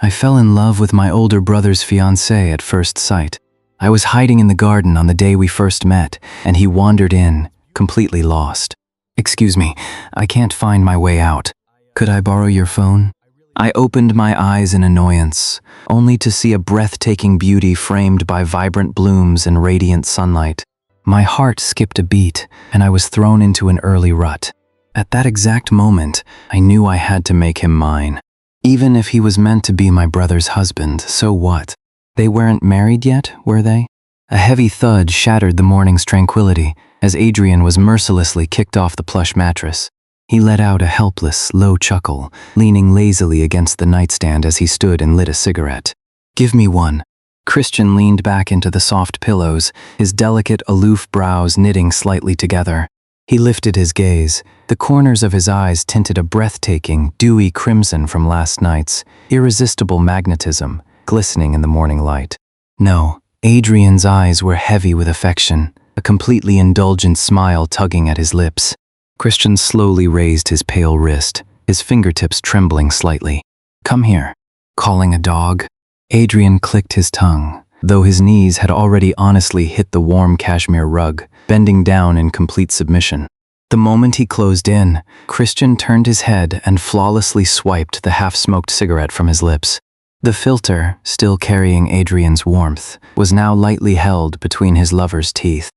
I fell in love with my older brother's fiancée at first sight. I was hiding in the garden on the day we first met, and he wandered in, completely lost. Excuse me, I can't find my way out. Could I borrow your phone? I opened my eyes in annoyance, only to see a breathtaking beauty framed by vibrant blooms and radiant sunlight. My heart skipped a beat, and I was thrown into an early rut. At that exact moment, I knew I had to make him mine. Even if he was meant to be my brother's husband, so what? They weren't married yet, were they? A heavy thud shattered the morning's tranquility as Adrian was mercilessly kicked off the plush mattress. He let out a helpless, low chuckle, leaning lazily against the nightstand as he stood and lit a cigarette. "Give me one." Christian leaned back into the soft pillows, his delicate, aloof brows knitting slightly together. He lifted his gaze. The corners of his eyes tinted a breathtaking, dewy crimson from last night's irresistible magnetism, glistening in the morning light. No, Adrian's eyes were heavy with affection, a completely indulgent smile tugging at his lips. Christian slowly raised his pale wrist, his fingertips trembling slightly. "Come here." Calling a dog? Adrian clicked his tongue, though his knees had already honestly hit the warm cashmere rug, bending down in complete submission. The moment he closed in, Christian turned his head and flawlessly swiped the half-smoked cigarette from his lips. The filter, still carrying Adrian's warmth, was now lightly held between his lover's teeth.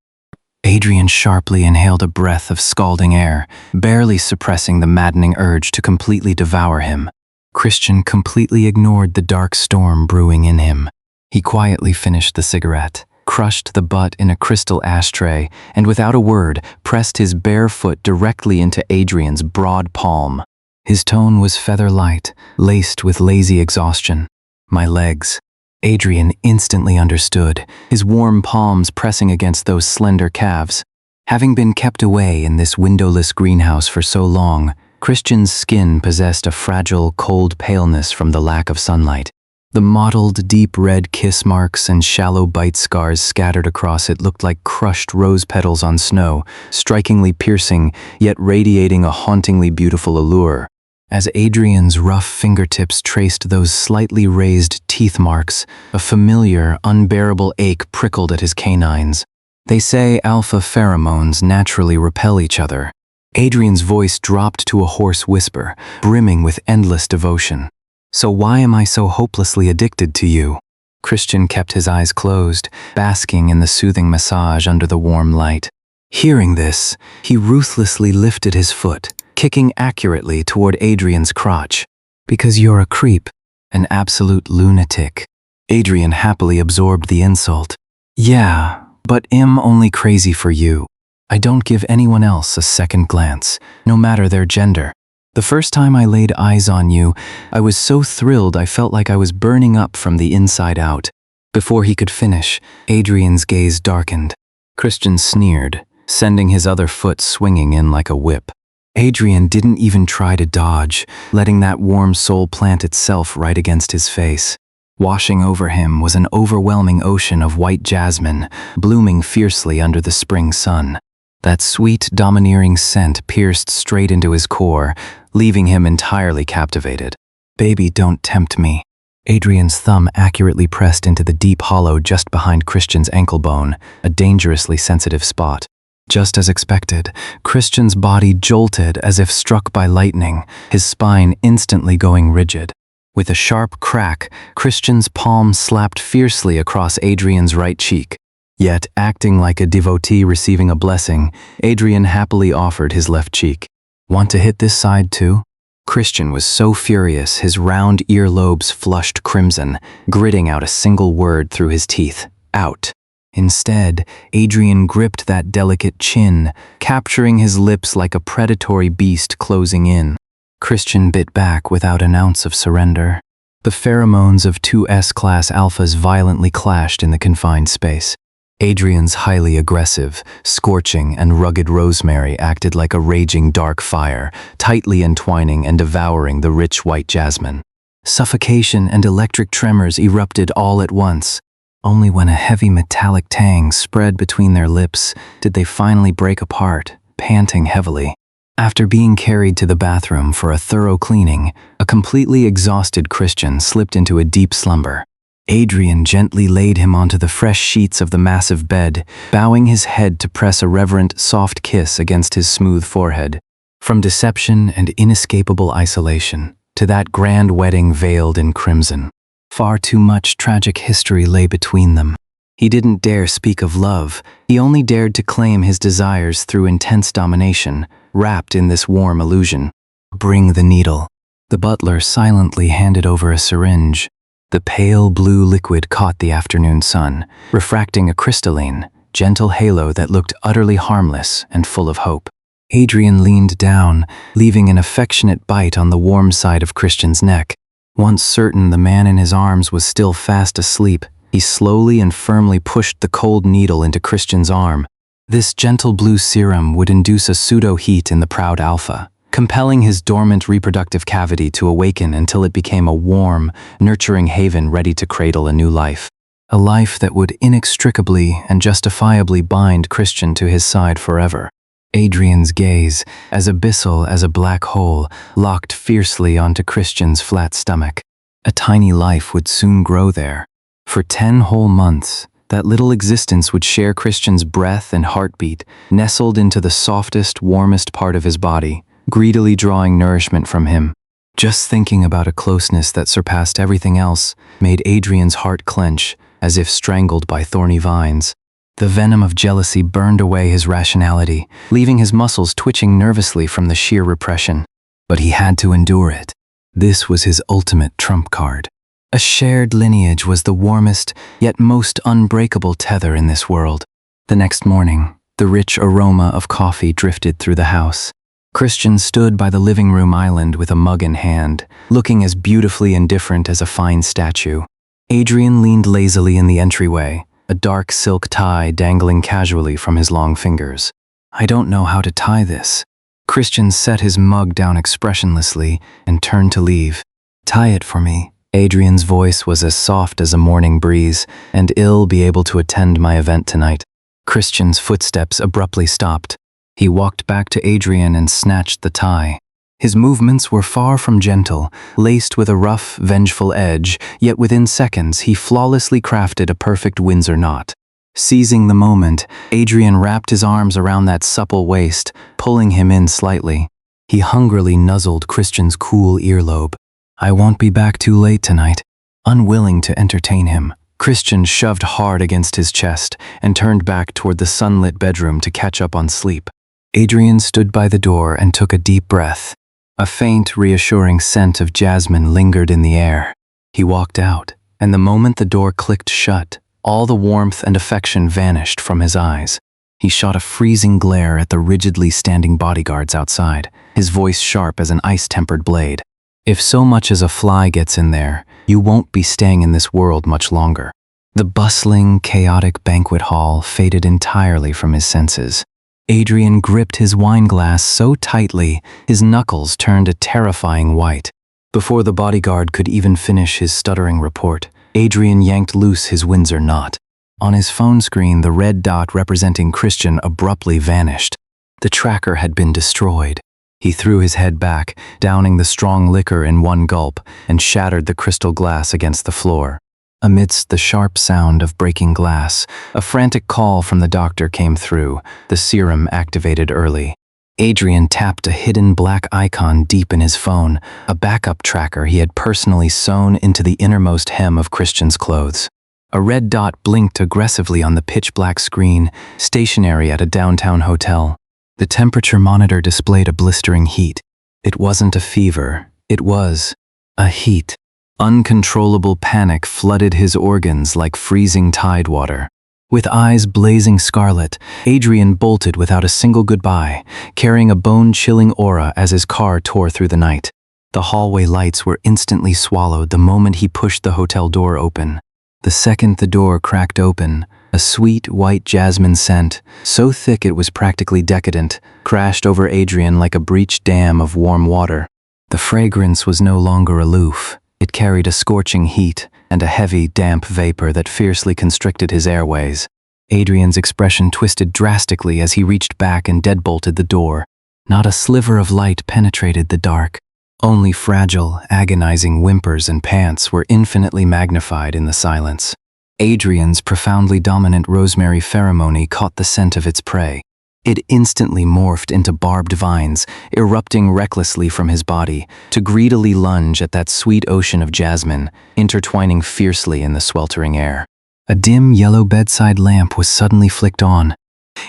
Adrian sharply inhaled a breath of scalding air, barely suppressing the maddening urge to completely devour him. Christian completely ignored the dark storm brewing in him. He quietly finished the cigarette, crushed the butt in a crystal ashtray, and without a word, pressed his bare foot directly into Adrian's broad palm. His tone was feather-light, laced with lazy exhaustion. "My legs." Adrian instantly understood, his warm palms pressing against those slender calves. Having been kept away in this windowless greenhouse for so long, Christian's skin possessed a fragile, cold paleness from the lack of sunlight. The mottled, deep red kiss marks and shallow bite scars scattered across it looked like crushed rose petals on snow, strikingly piercing, yet radiating a hauntingly beautiful allure. As Adrian's rough fingertips traced those slightly raised teeth marks, a familiar, unbearable ache prickled at his canines. They say alpha pheromones naturally repel each other. Adrian's voice dropped to a hoarse whisper, brimming with endless devotion. "So why am I so hopelessly addicted to you?" Christian kept his eyes closed, basking in the soothing massage under the warm light. Hearing this, he ruthlessly lifted his foot, kicking accurately toward Adrian's crotch. "Because you're a creep, an absolute lunatic." Adrian happily absorbed the insult. "Yeah, but I'm only crazy for you. I don't give anyone else a second glance, no matter their gender. The first time I laid eyes on you, I was so thrilled I felt like I was burning up from the inside out." Before he could finish, Adrian's gaze darkened. Christian sneered, sending his other foot swinging in like a whip. Adrian didn't even try to dodge, letting that warm soul plant itself right against his face. Washing over him was an overwhelming ocean of white jasmine, blooming fiercely under the spring sun. That sweet, domineering scent pierced straight into his core, leaving him entirely captivated. "Baby, don't tempt me." Adrian's thumb accurately pressed into the deep hollow just behind Christian's ankle bone, a dangerously sensitive spot. Just as expected, Christian's body jolted as if struck by lightning, his spine instantly going rigid. With a sharp crack, Christian's palm slapped fiercely across Adrian's right cheek. Yet, acting like a devotee receiving a blessing, Adrian happily offered his left cheek. "Want to hit this side too?" Christian was so furious his round earlobes flushed crimson, gritting out a single word through his teeth: "Out." Instead, Adrian gripped that delicate chin, capturing his lips like a predatory beast closing in. Christian bit back without an ounce of surrender. The pheromones of two S-class alphas violently clashed in the confined space. Adrian's highly aggressive, scorching, and rugged rosemary acted like a raging dark fire, tightly entwining and devouring the rich white jasmine. Suffocation and electric tremors erupted all at once. Only when a heavy metallic tang spread between their lips did they finally break apart, panting heavily. After being carried to the bathroom for a thorough cleaning, a completely exhausted Christian slipped into a deep slumber. Adrian gently laid him onto the fresh sheets of the massive bed, bowing his head to press a reverent, soft kiss against his smooth forehead. From deception and inescapable isolation, to that grand wedding veiled in crimson, far too much tragic history lay between them. He didn't dare speak of love, he only dared to claim his desires through intense domination, wrapped in this warm illusion. "Bring the needle." The butler silently handed over a syringe. The pale blue liquid caught the afternoon sun, refracting a crystalline, gentle halo that looked utterly harmless and full of hope. Adrian leaned down, leaving an affectionate bite on the warm side of Christian's neck. Once certain the man in his arms was still fast asleep, he slowly and firmly pushed the cold needle into Christian's arm. This gentle blue serum would induce a pseudo-heat in the proud alpha, compelling his dormant reproductive cavity to awaken until it became a warm, nurturing haven ready to cradle a new life. A life that would inextricably and justifiably bind Christian to his side forever. Adrian's gaze, as abyssal as a black hole, locked fiercely onto Christian's flat stomach. A tiny life would soon grow there. For 10 whole months, that little existence would share Christian's breath and heartbeat, nestled into the softest, warmest part of his body, greedily drawing nourishment from him. Just thinking about a closeness that surpassed everything else made Adrian's heart clench, as if strangled by thorny vines. The venom of jealousy burned away his rationality, leaving his muscles twitching nervously from the sheer repression. But he had to endure it. This was his ultimate trump card. A shared lineage was the warmest, yet most unbreakable tether in this world. The next morning, the rich aroma of coffee drifted through the house. Christian stood by the living room island with a mug in hand, looking as beautifully indifferent as a fine statue. Adrian leaned lazily in the entryway, a dark silk tie dangling casually from his long fingers. "I don't know how to tie this." Christian set his mug down expressionlessly and turned to leave. "Tie it for me." Adrian's voice was as soft as a morning breeze, and "I'll be able to attend my event tonight." Christian's footsteps abruptly stopped. He walked back to Adrian and snatched the tie. His movements were far from gentle, laced with a rough, vengeful edge, yet within seconds he flawlessly crafted a perfect Windsor knot. Seizing the moment, Adrian wrapped his arms around that supple waist, pulling him in slightly. He hungrily nuzzled Christian's cool earlobe. "I won't be back too late tonight." Unwilling to entertain him, Christian shoved hard against his chest and turned back toward the sunlit bedroom to catch up on sleep. Adrian stood by the door and took a deep breath. A faint, reassuring scent of jasmine lingered in the air. He walked out, and the moment the door clicked shut, all the warmth and affection vanished from his eyes. He shot a freezing glare at the rigidly standing bodyguards outside, his voice sharp as an ice-tempered blade. "If so much as a fly gets in there, you won't be staying in this world much longer." The bustling, chaotic banquet hall faded entirely from his senses. Adrian gripped his wineglass so tightly, his knuckles turned a terrifying white. Before the bodyguard could even finish his stuttering report, Adrian yanked loose his Windsor knot. On his phone screen, the red dot representing Christian abruptly vanished. The tracker had been destroyed. He threw his head back, downing the strong liquor in one gulp, and shattered the crystal glass against the floor. Amidst the sharp sound of breaking glass, a frantic call from the doctor came through, the serum activated early. Adrian tapped a hidden black icon deep in his phone, a backup tracker he had personally sewn into the innermost hem of Christian's clothes. A red dot blinked aggressively on the pitch-black screen, stationary at a downtown hotel. The temperature monitor displayed a blistering heat. It wasn't a fever, it was a heat. Uncontrollable panic flooded his organs like freezing tidewater. With eyes blazing scarlet, Adrian bolted without a single goodbye, carrying a bone-chilling aura as his car tore through the night. The hallway lights were instantly swallowed the moment he pushed the hotel door open. The second the door cracked open, a sweet white jasmine scent, so thick it was practically decadent, crashed over Adrian like a breached dam of warm water. The fragrance was no longer aloof. It carried a scorching heat and a heavy, damp vapor that fiercely constricted his airways. Adrian's expression twisted drastically as he reached back and deadbolted the door. Not a sliver of light penetrated the dark. Only fragile, agonizing whimpers and pants were infinitely magnified in the silence. Adrian's profoundly dominant rosemary pheromone caught the scent of its prey. It instantly morphed into barbed vines, erupting recklessly from his body, to greedily lunge at that sweet ocean of jasmine, intertwining fiercely in the sweltering air. A dim yellow bedside lamp was suddenly flicked on.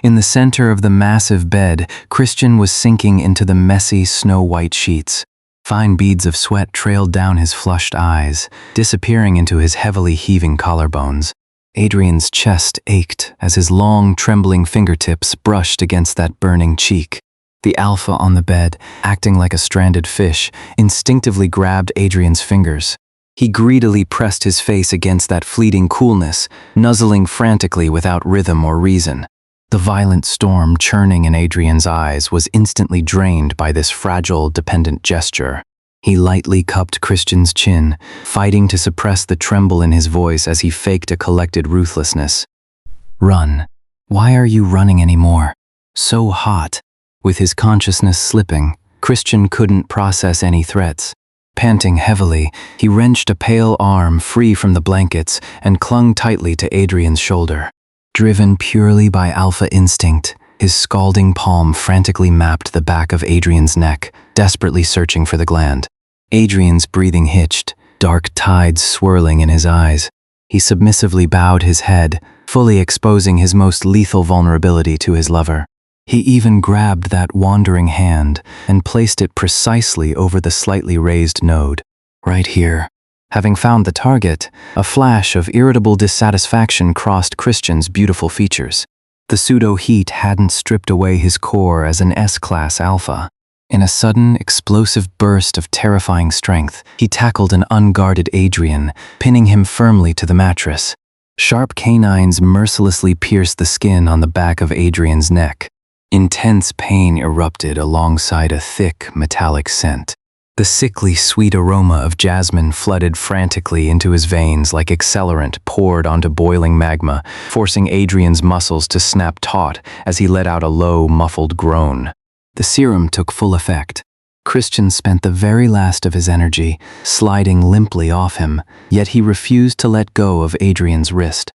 In the center of the massive bed, Christian was sinking into the messy, snow-white sheets. Fine beads of sweat trailed down his flushed eyes, disappearing into his heavily heaving collarbones. Adrian's chest ached as his long, trembling fingertips brushed against that burning cheek. The alpha on the bed, acting like a stranded fish, instinctively grabbed Adrian's fingers. He greedily pressed his face against that fleeting coolness, nuzzling frantically without rhythm or reason. The violent storm churning in Adrian's eyes was instantly drained by this fragile, dependent gesture. He lightly cupped Christian's chin, fighting to suppress the tremble in his voice as he faked a collected ruthlessness. "Run. Why are you running anymore? So hot." With his consciousness slipping, Christian couldn't process any threats. Panting heavily, he wrenched a pale arm free from the blankets and clung tightly to Adrian's shoulder. Driven purely by alpha instinct, his scalding palm frantically mapped the back of Adrian's neck, desperately searching for the gland. Adrian's breathing hitched, dark tides swirling in his eyes. He submissively bowed his head, fully exposing his most lethal vulnerability to his lover. He even grabbed that wandering hand and placed it precisely over the slightly raised node. Right here. Having found the target, a flash of irritable dissatisfaction crossed Christian's beautiful features. The pseudo-heat hadn't stripped away his core as an S-class alpha. In a sudden, explosive burst of terrifying strength, he tackled an unguarded Adrian, pinning him firmly to the mattress. Sharp canines mercilessly pierced the skin on the back of Adrian's neck. Intense pain erupted alongside a thick, metallic scent. The sickly sweet aroma of jasmine flooded frantically into his veins like accelerant poured onto boiling magma, forcing Adrian's muscles to snap taut as he let out a low, muffled groan. The serum took full effect. Christian spent the very last of his energy, sliding limply off him, yet he refused to let go of Adrian's wrist.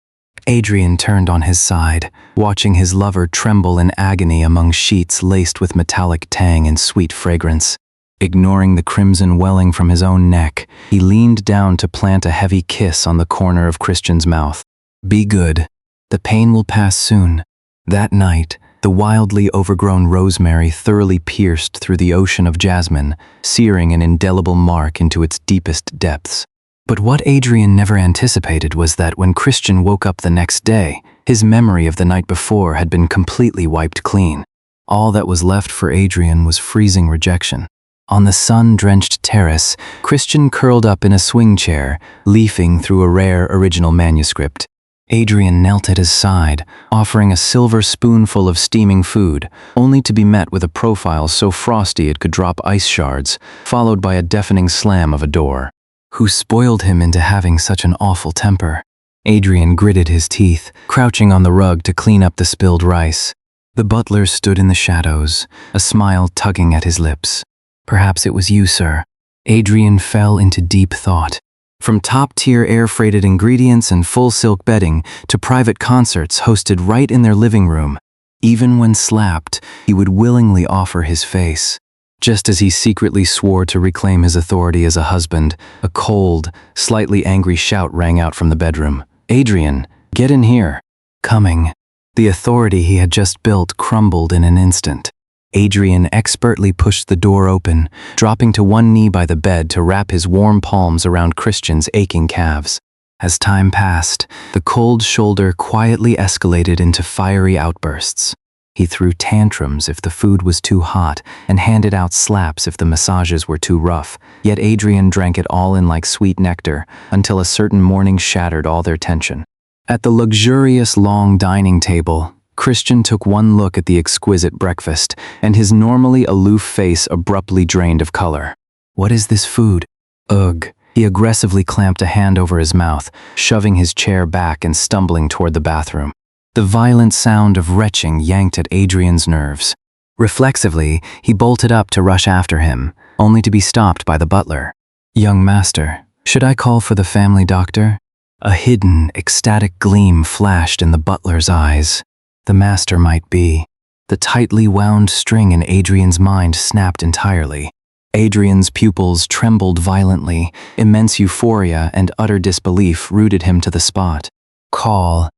Adrian turned on his side, watching his lover tremble in agony among sheets laced with metallic tang and sweet fragrance. Ignoring the crimson welling from his own neck, he leaned down to plant a heavy kiss on the corner of Christian's mouth. "Be good. The pain will pass soon." That night, the wildly overgrown rosemary thoroughly pierced through the ocean of jasmine, searing an indelible mark into its deepest depths. But what Adrian never anticipated was that when Christian woke up the next day, his memory of the night before had been completely wiped clean. All that was left for Adrian was freezing rejection. On the sun-drenched terrace, Christian curled up in a swing chair, leafing through a rare original manuscript. Adrian knelt at his side, offering a silver spoonful of steaming food, only to be met with a profile so frosty it could drop ice shards, followed by a deafening slam of a door. Who spoiled him into having such an awful temper? Adrian gritted his teeth, crouching on the rug to clean up the spilled rice. The butler stood in the shadows, a smile tugging at his lips. "Perhaps it was you, sir." Adrian fell into deep thought. From top-tier air-freighted ingredients and full silk bedding to private concerts hosted right in their living room, even when slapped, he would willingly offer his face. Just as he secretly swore to reclaim his authority as a husband, a cold, slightly angry shout rang out from the bedroom. "Adrian, get in here." Coming. The authority he had just built crumbled in an instant. Adrian expertly pushed the door open, dropping to one knee by the bed to wrap his warm palms around Christian's aching calves. As time passed, the cold shoulder quietly escalated into fiery outbursts. He threw tantrums if the food was too hot and handed out slaps if the massages were too rough, yet Adrian drank it all in like sweet nectar until a certain morning shattered all their tension. At the luxurious long dining table, Christian took one look at the exquisite breakfast, and his normally aloof face abruptly drained of color. "What is this food?" "Ugh." He aggressively clamped a hand over his mouth, shoving his chair back and stumbling toward the bathroom. The violent sound of retching yanked at Adrian's nerves. Reflexively, he bolted up to rush after him, only to be stopped by the butler. "Young master, should I call for the family doctor?" A hidden, ecstatic gleam flashed in the butler's eyes. The master might be. The tightly wound string in Adrian's mind snapped entirely. Adrian's pupils trembled violently. Immense euphoria and utter disbelief rooted him to the spot. Call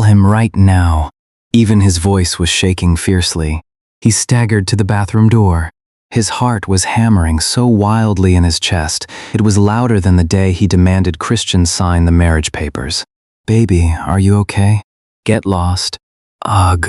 him right now." Even his voice was shaking fiercely. He staggered to the bathroom door. His heart was hammering so wildly in his chest, it was louder than the day he demanded Christian sign the marriage papers. "Baby, are you okay? Get lost." Ugh.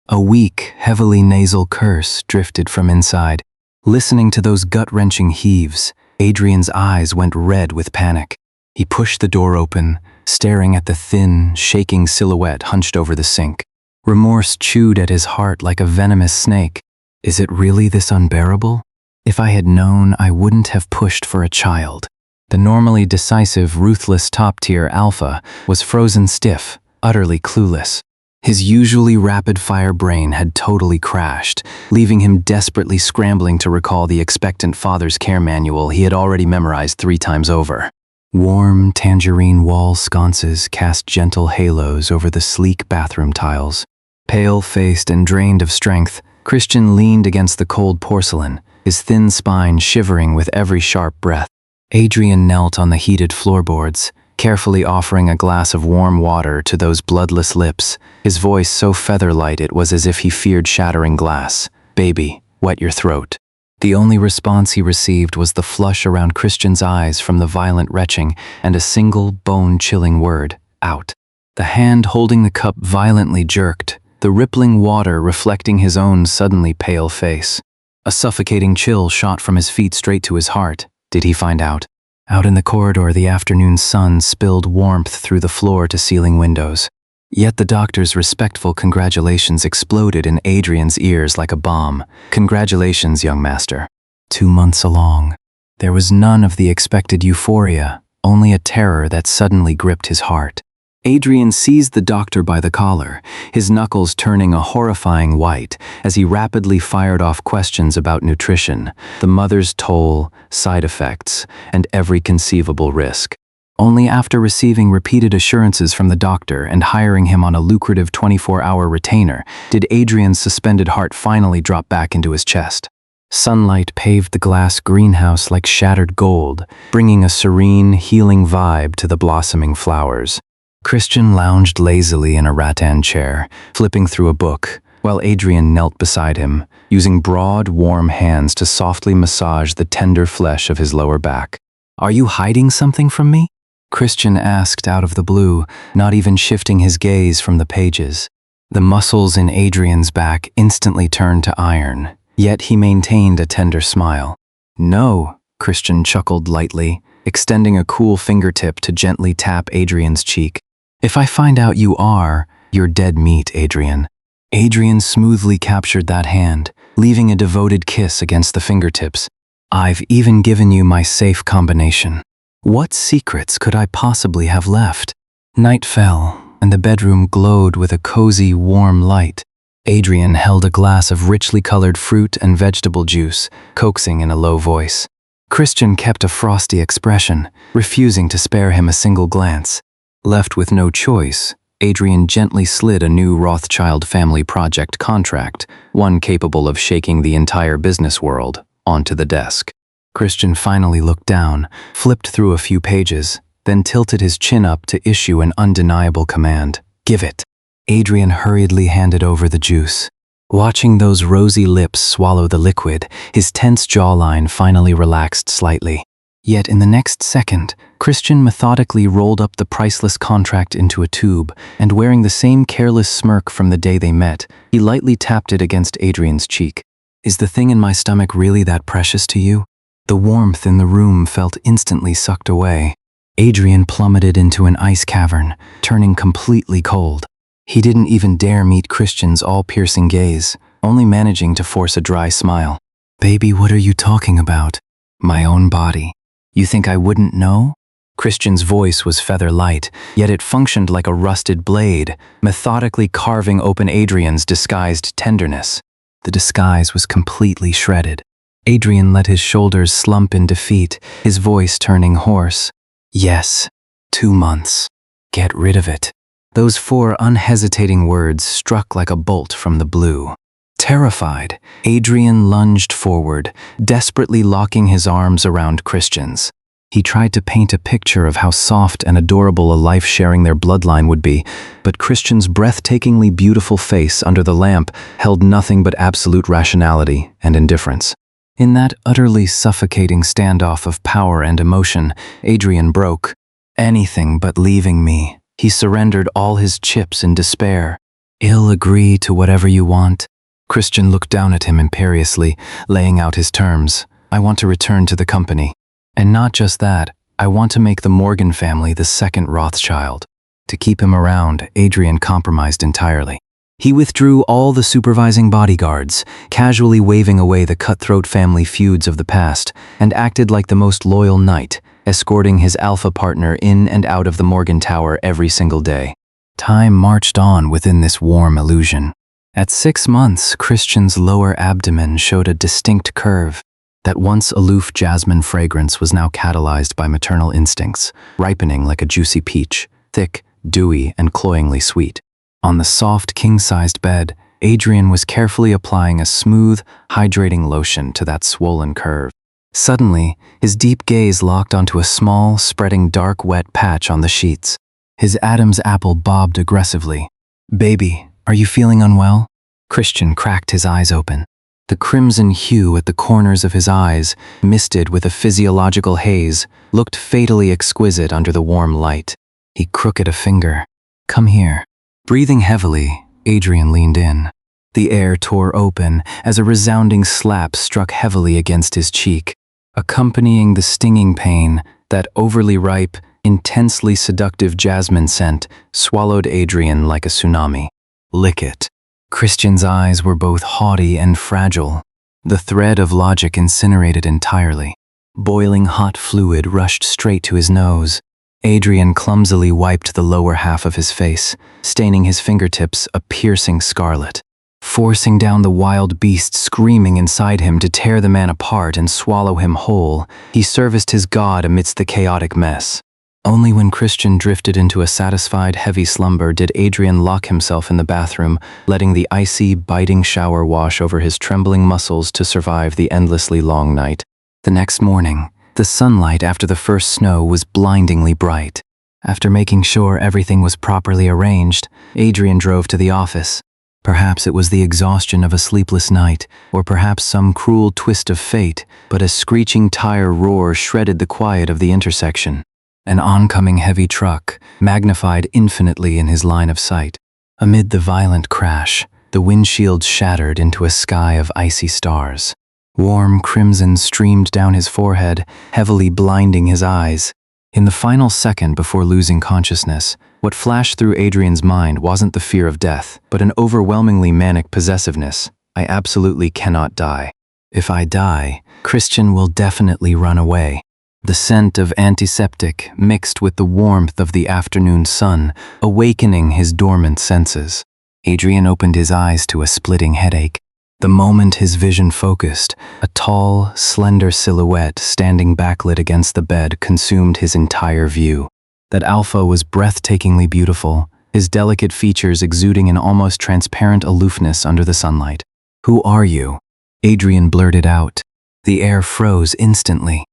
A weak, heavily nasal curse drifted from inside. Listening to those gut-wrenching heaves, Adrian's eyes went red with panic. He pushed the door open, staring at the thin, shaking silhouette hunched over the sink. Remorse chewed at his heart like a venomous snake. Is it really this unbearable? If I had known, I wouldn't have pushed for a child. The normally decisive, ruthless top-tier alpha was frozen stiff, utterly clueless. His usually rapid-fire brain had totally crashed, leaving him desperately scrambling to recall the expectant father's care manual he had already memorized 3 times over. Warm, tangerine wall sconces cast gentle halos over the sleek bathroom tiles. Pale-faced and drained of strength, Christian leaned against the cold porcelain, his thin spine shivering with every sharp breath. Adrian knelt on the heated floorboards, carefully offering a glass of warm water to those bloodless lips, his voice so feather-light it was as if he feared shattering glass. "Baby, wet your throat." The only response he received was the flush around Christian's eyes from the violent retching and a single bone-chilling word, "out." The hand holding the cup violently jerked, the rippling water reflecting his own suddenly pale face. A suffocating chill shot from his feet straight to his heart. Did he find out? Out in the corridor, the afternoon sun spilled warmth through the floor-to-ceiling windows. Yet the doctor's respectful congratulations exploded in Adrian's ears like a bomb. "Congratulations, young master. 2 months along." There was none of the expected euphoria, only a terror that suddenly gripped his heart. Adrian seized the doctor by the collar, his knuckles turning a horrifying white as he rapidly fired off questions about nutrition, the mother's toll, side effects, and every conceivable risk. Only after receiving repeated assurances from the doctor and hiring him on a lucrative 24-hour retainer did Adrian's suspended heart finally drop back into his chest. Sunlight paved the glass greenhouse like shattered gold, bringing a serene, healing vibe to the blossoming flowers. Christian lounged lazily in a rattan chair, flipping through a book, while Adrian knelt beside him, using broad, warm hands to softly massage the tender flesh of his lower back. "Are you hiding something from me?" Christian asked out of the blue, not even shifting his gaze from the pages. The muscles in Adrian's back instantly turned to iron, yet he maintained a tender smile. "No," Christian chuckled lightly, extending a cool fingertip to gently tap Adrian's cheek. "If I find out you are, you're dead meat, Adrian." Adrian smoothly captured that hand, leaving a devoted kiss against the fingertips. "I've even given you my safe combination. What secrets could I possibly have left?" Night fell, and the bedroom glowed with a cozy, warm light. Adrian held a glass of richly colored fruit and vegetable juice, coaxing in a low voice. Christian kept a frosty expression, refusing to spare him a single glance. Left with no choice, Adrian gently slid a new Rothschild family project contract, one capable of shaking the entire business world, onto the desk. Christian finally looked down, flipped through a few pages, then tilted his chin up to issue an undeniable command. "Give it." Adrian hurriedly handed over the juice. Watching those rosy lips swallow the liquid, his tense jawline finally relaxed slightly. Yet in the next second, Christian methodically rolled up the priceless contract into a tube, and wearing the same careless smirk from the day they met, he lightly tapped it against Adrian's cheek. "Is the thing in my stomach really that precious to you?" The warmth in the room felt instantly sucked away. Adrian plummeted into an ice cavern, turning completely cold. He didn't even dare meet Christian's all-piercing gaze, only managing to force a dry smile. "Baby, what are you talking about?" "My own body. You think I wouldn't know?" Christian's voice was feather-light, yet it functioned like a rusted blade, methodically carving open Adrian's disguised tenderness. The disguise was completely shredded. Adrian let his shoulders slump in defeat, his voice turning hoarse. Yes, 2 months. Get rid of it. Those 4 unhesitating words struck like a bolt from the blue. Terrified, Adrian lunged forward, desperately locking his arms around Christian's. He tried to paint a picture of how soft and adorable a life sharing their bloodline would be, but Christian's breathtakingly beautiful face under the lamp held nothing but absolute rationality and indifference. In that utterly suffocating standoff of power and emotion, Adrian broke. Anything but leaving me. He surrendered all his chips in despair. I'll agree to whatever you want. Christian looked down at him imperiously, laying out his terms. I want to return to the company. And not just that, I want to make the Morgan family the second Rothschild. To keep him around, Adrian compromised entirely. He withdrew all the supervising bodyguards, casually waving away the cutthroat family feuds of the past, and acted like the most loyal knight, escorting his alpha partner in and out of the Morgan Tower every single day. Time marched on within this warm illusion. At 6 months, Christian's lower abdomen showed a distinct curve. That once aloof jasmine fragrance was now catalyzed by maternal instincts, ripening like a juicy peach, thick, dewy, and cloyingly sweet. On the soft, king-sized bed, Adrian was carefully applying a smooth, hydrating lotion to that swollen curve. Suddenly, his deep gaze locked onto a small, spreading dark, wet patch on the sheets. His Adam's apple bobbed aggressively. "Baby, are you feeling unwell?" Christian cracked his eyes open. The crimson hue at the corners of his eyes, misted with a physiological haze, looked fatally exquisite under the warm light. He crooked a finger. "Come here." Breathing heavily, Adrian leaned in. The air tore open as a resounding slap struck heavily against his cheek. Accompanying the stinging pain, that overly ripe, intensely seductive jasmine scent swallowed Adrian like a tsunami. "Lick it." Christian's eyes were both haughty and fragile. The thread of logic incinerated entirely. Boiling hot fluid rushed straight to his nose. Adrian clumsily wiped the lower half of his face, staining his fingertips a piercing scarlet. Forcing down the wild beast screaming inside him to tear the man apart and swallow him whole, he serviced his god amidst the chaotic mess. Only when Christian drifted into a satisfied, heavy slumber did Adrian lock himself in the bathroom, letting the icy, biting shower wash over his trembling muscles to survive the endlessly long night. The next morning, the sunlight after the first snow was blindingly bright. After making sure everything was properly arranged, Adrian drove to the office. Perhaps it was the exhaustion of a sleepless night, or perhaps some cruel twist of fate, but a screeching tire roar shredded the quiet of the intersection. An oncoming heavy truck, magnified infinitely in his line of sight. Amid the violent crash, the windshield shattered into a sky of icy stars. Warm crimson streamed down his forehead, heavily blinding his eyes. In the final second before losing consciousness, what flashed through Adrian's mind wasn't the fear of death, but an overwhelmingly manic possessiveness. I absolutely cannot die. If I die, Christian will definitely run away. The scent of antiseptic mixed with the warmth of the afternoon sun, awakening his dormant senses. Adrian opened his eyes to a splitting headache. The moment his vision focused, a tall, slender silhouette standing backlit against the bed consumed his entire view. That alpha was breathtakingly beautiful, his delicate features exuding an almost transparent aloofness under the sunlight. "Who are you?" Adrian blurted out. The air froze instantly.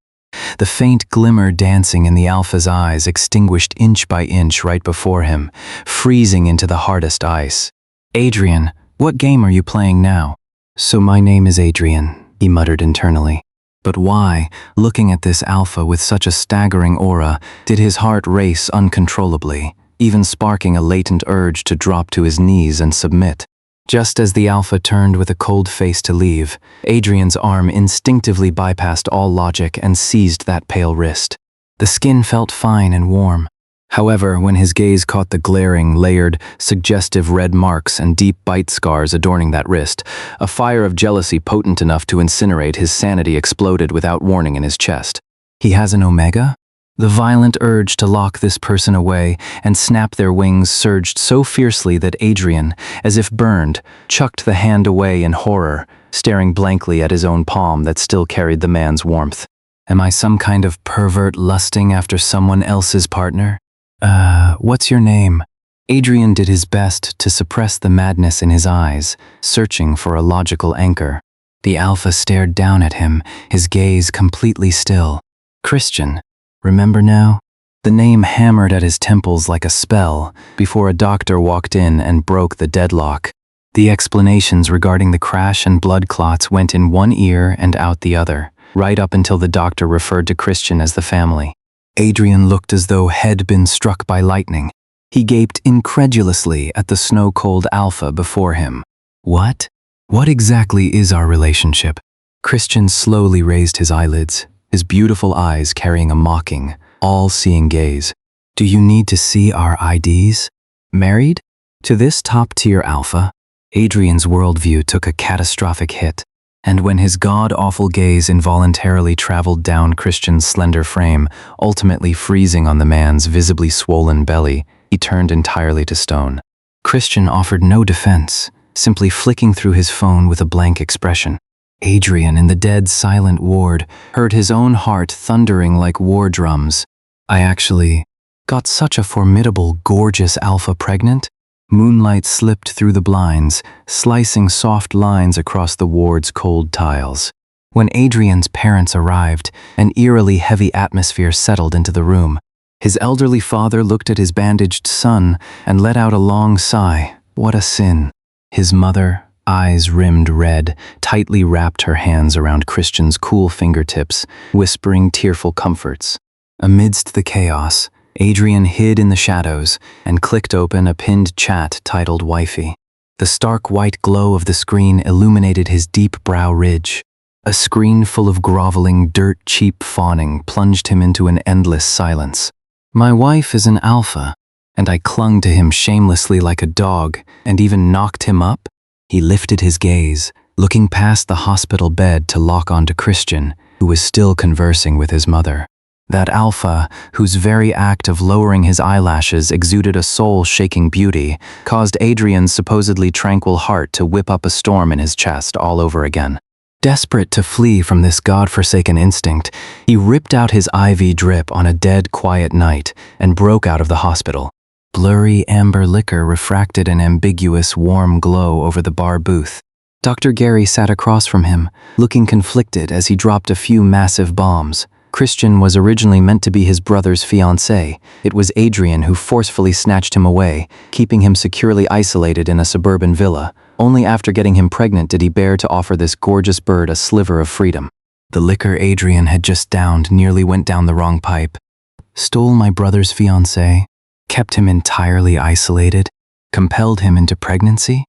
The faint glimmer dancing in the alpha's eyes extinguished inch by inch right before him, freezing into the hardest ice. "Adrian, what game are you playing now?" "So my name is Adrian," he muttered internally. But why, looking at this alpha with such a staggering aura, did his heart race uncontrollably, even sparking a latent urge to drop to his knees and submit? Just as the alpha turned with a cold face to leave, Adrian's arm instinctively bypassed all logic and seized that pale wrist. The skin felt fine and warm. However, when his gaze caught the glaring, layered, suggestive red marks and deep bite scars adorning that wrist, a fire of jealousy potent enough to incinerate his sanity exploded without warning in his chest. "He has an Omega?" The violent urge to lock this person away and snap their wings surged so fiercely that Adrian, as if burned, chucked the hand away in horror, staring blankly at his own palm that still carried the man's warmth. Am I some kind of pervert lusting after someone else's partner? What's your name? Adrian did his best to suppress the madness in his eyes, searching for a logical anchor. The alpha stared down at him, his gaze completely still. Christian. Remember now? The name hammered at his temples like a spell before a doctor walked in and broke the deadlock. The explanations regarding the crash and blood clots went in one ear and out the other, right up until the doctor referred to Christian as the family. Adrian looked as though he'd been struck by lightning. He gaped incredulously at the snow-cold alpha before him. What? What exactly is our relationship? Christian slowly raised his eyelids, his beautiful eyes carrying a mocking, all-seeing gaze. Do you need to see our IDs? Married? To this top-tier alpha, Adrian's worldview took a catastrophic hit, and when his god-awful gaze involuntarily traveled down Christian's slender frame, ultimately freezing on the man's visibly swollen belly, he turned entirely to stone. Christian offered no defense, simply flicking through his phone with a blank expression. Adrian, in the dead, silent ward, heard his own heart thundering like war drums. I actually got such a formidable, gorgeous alpha pregnant? Moonlight slipped through the blinds, slicing soft lines across the ward's cold tiles. When Adrian's parents arrived, an eerily heavy atmosphere settled into the room. His elderly father looked at his bandaged son and let out a long sigh. What a sin. His mother, eyes rimmed red, tightly wrapped her hands around Christian's cool fingertips, whispering tearful comforts. Amidst the chaos, Adrian hid in the shadows and clicked open a pinned chat titled Wifey. The stark white glow of the screen illuminated his deep brow ridge. A screen full of groveling, dirt-cheap fawning plunged him into an endless silence. My wife is an alpha, and I clung to him shamelessly like a dog and even knocked him up? He lifted his gaze, looking past the hospital bed to lock onto Christian, who was still conversing with his mother. That alpha, whose very act of lowering his eyelashes exuded a soul-shaking beauty, caused Adrian's supposedly tranquil heart to whip up a storm in his chest all over again. Desperate to flee from this god-forsaken instinct, he ripped out his IV drip on a dead, quiet night and broke out of the hospital. Blurry amber liquor refracted an ambiguous, warm glow over the bar booth. Dr. Gary sat across from him, looking conflicted as he dropped a few massive bombs. Christian was originally meant to be his brother's fiancé. It was Adrian who forcefully snatched him away, keeping him securely isolated in a suburban villa. Only after getting him pregnant did he bear to offer this gorgeous bird a sliver of freedom. The liquor Adrian had just downed nearly went down the wrong pipe. Stole my brother's fiancé? Kept him entirely isolated? Compelled him into pregnancy?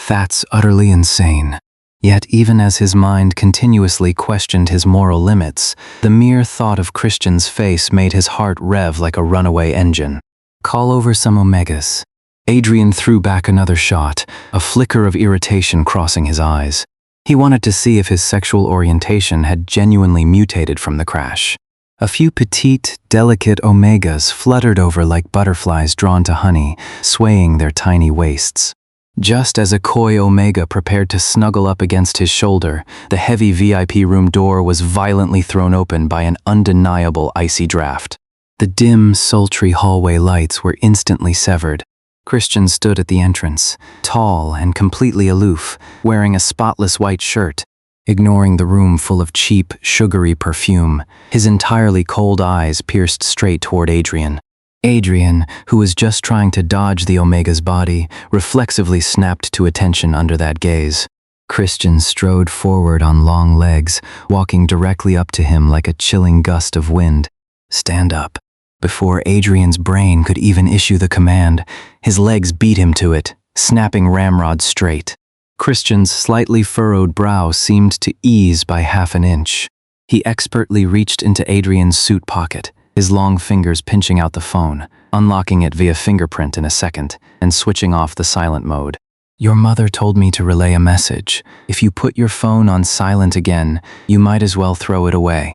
That's utterly insane. Yet even as his mind continuously questioned his moral limits, the mere thought of Christian's face made his heart rev like a runaway engine. Call over some Omegas. Adrian threw back another shot, a flicker of irritation crossing his eyes. He wanted to see if his sexual orientation had genuinely mutated from the crash. A few petite, delicate Omegas fluttered over like butterflies drawn to honey, swaying their tiny waists. Just as a coy Omega prepared to snuggle up against his shoulder, the heavy VIP room door was violently thrown open by an undeniable icy draft. The dim, sultry hallway lights were instantly severed. Christian stood at the entrance, tall and completely aloof, wearing a spotless white shirt. Ignoring the room full of cheap, sugary perfume, his entirely cold eyes pierced straight toward Adrian. Adrian, who was just trying to dodge the Omega's body, reflexively snapped to attention under that gaze. Christian strode forward on long legs, walking directly up to him like a chilling gust of wind. Stand up. Before Adrian's brain could even issue the command, his legs beat him to it, snapping ramrod straight. Christian's slightly furrowed brow seemed to ease by half an inch. He expertly reached into Adrian's suit pocket, his long fingers pinching out the phone, unlocking it via fingerprint in a second, and switching off the silent mode. Your mother told me to relay a message. If you put your phone on silent again, you might as well throw it away.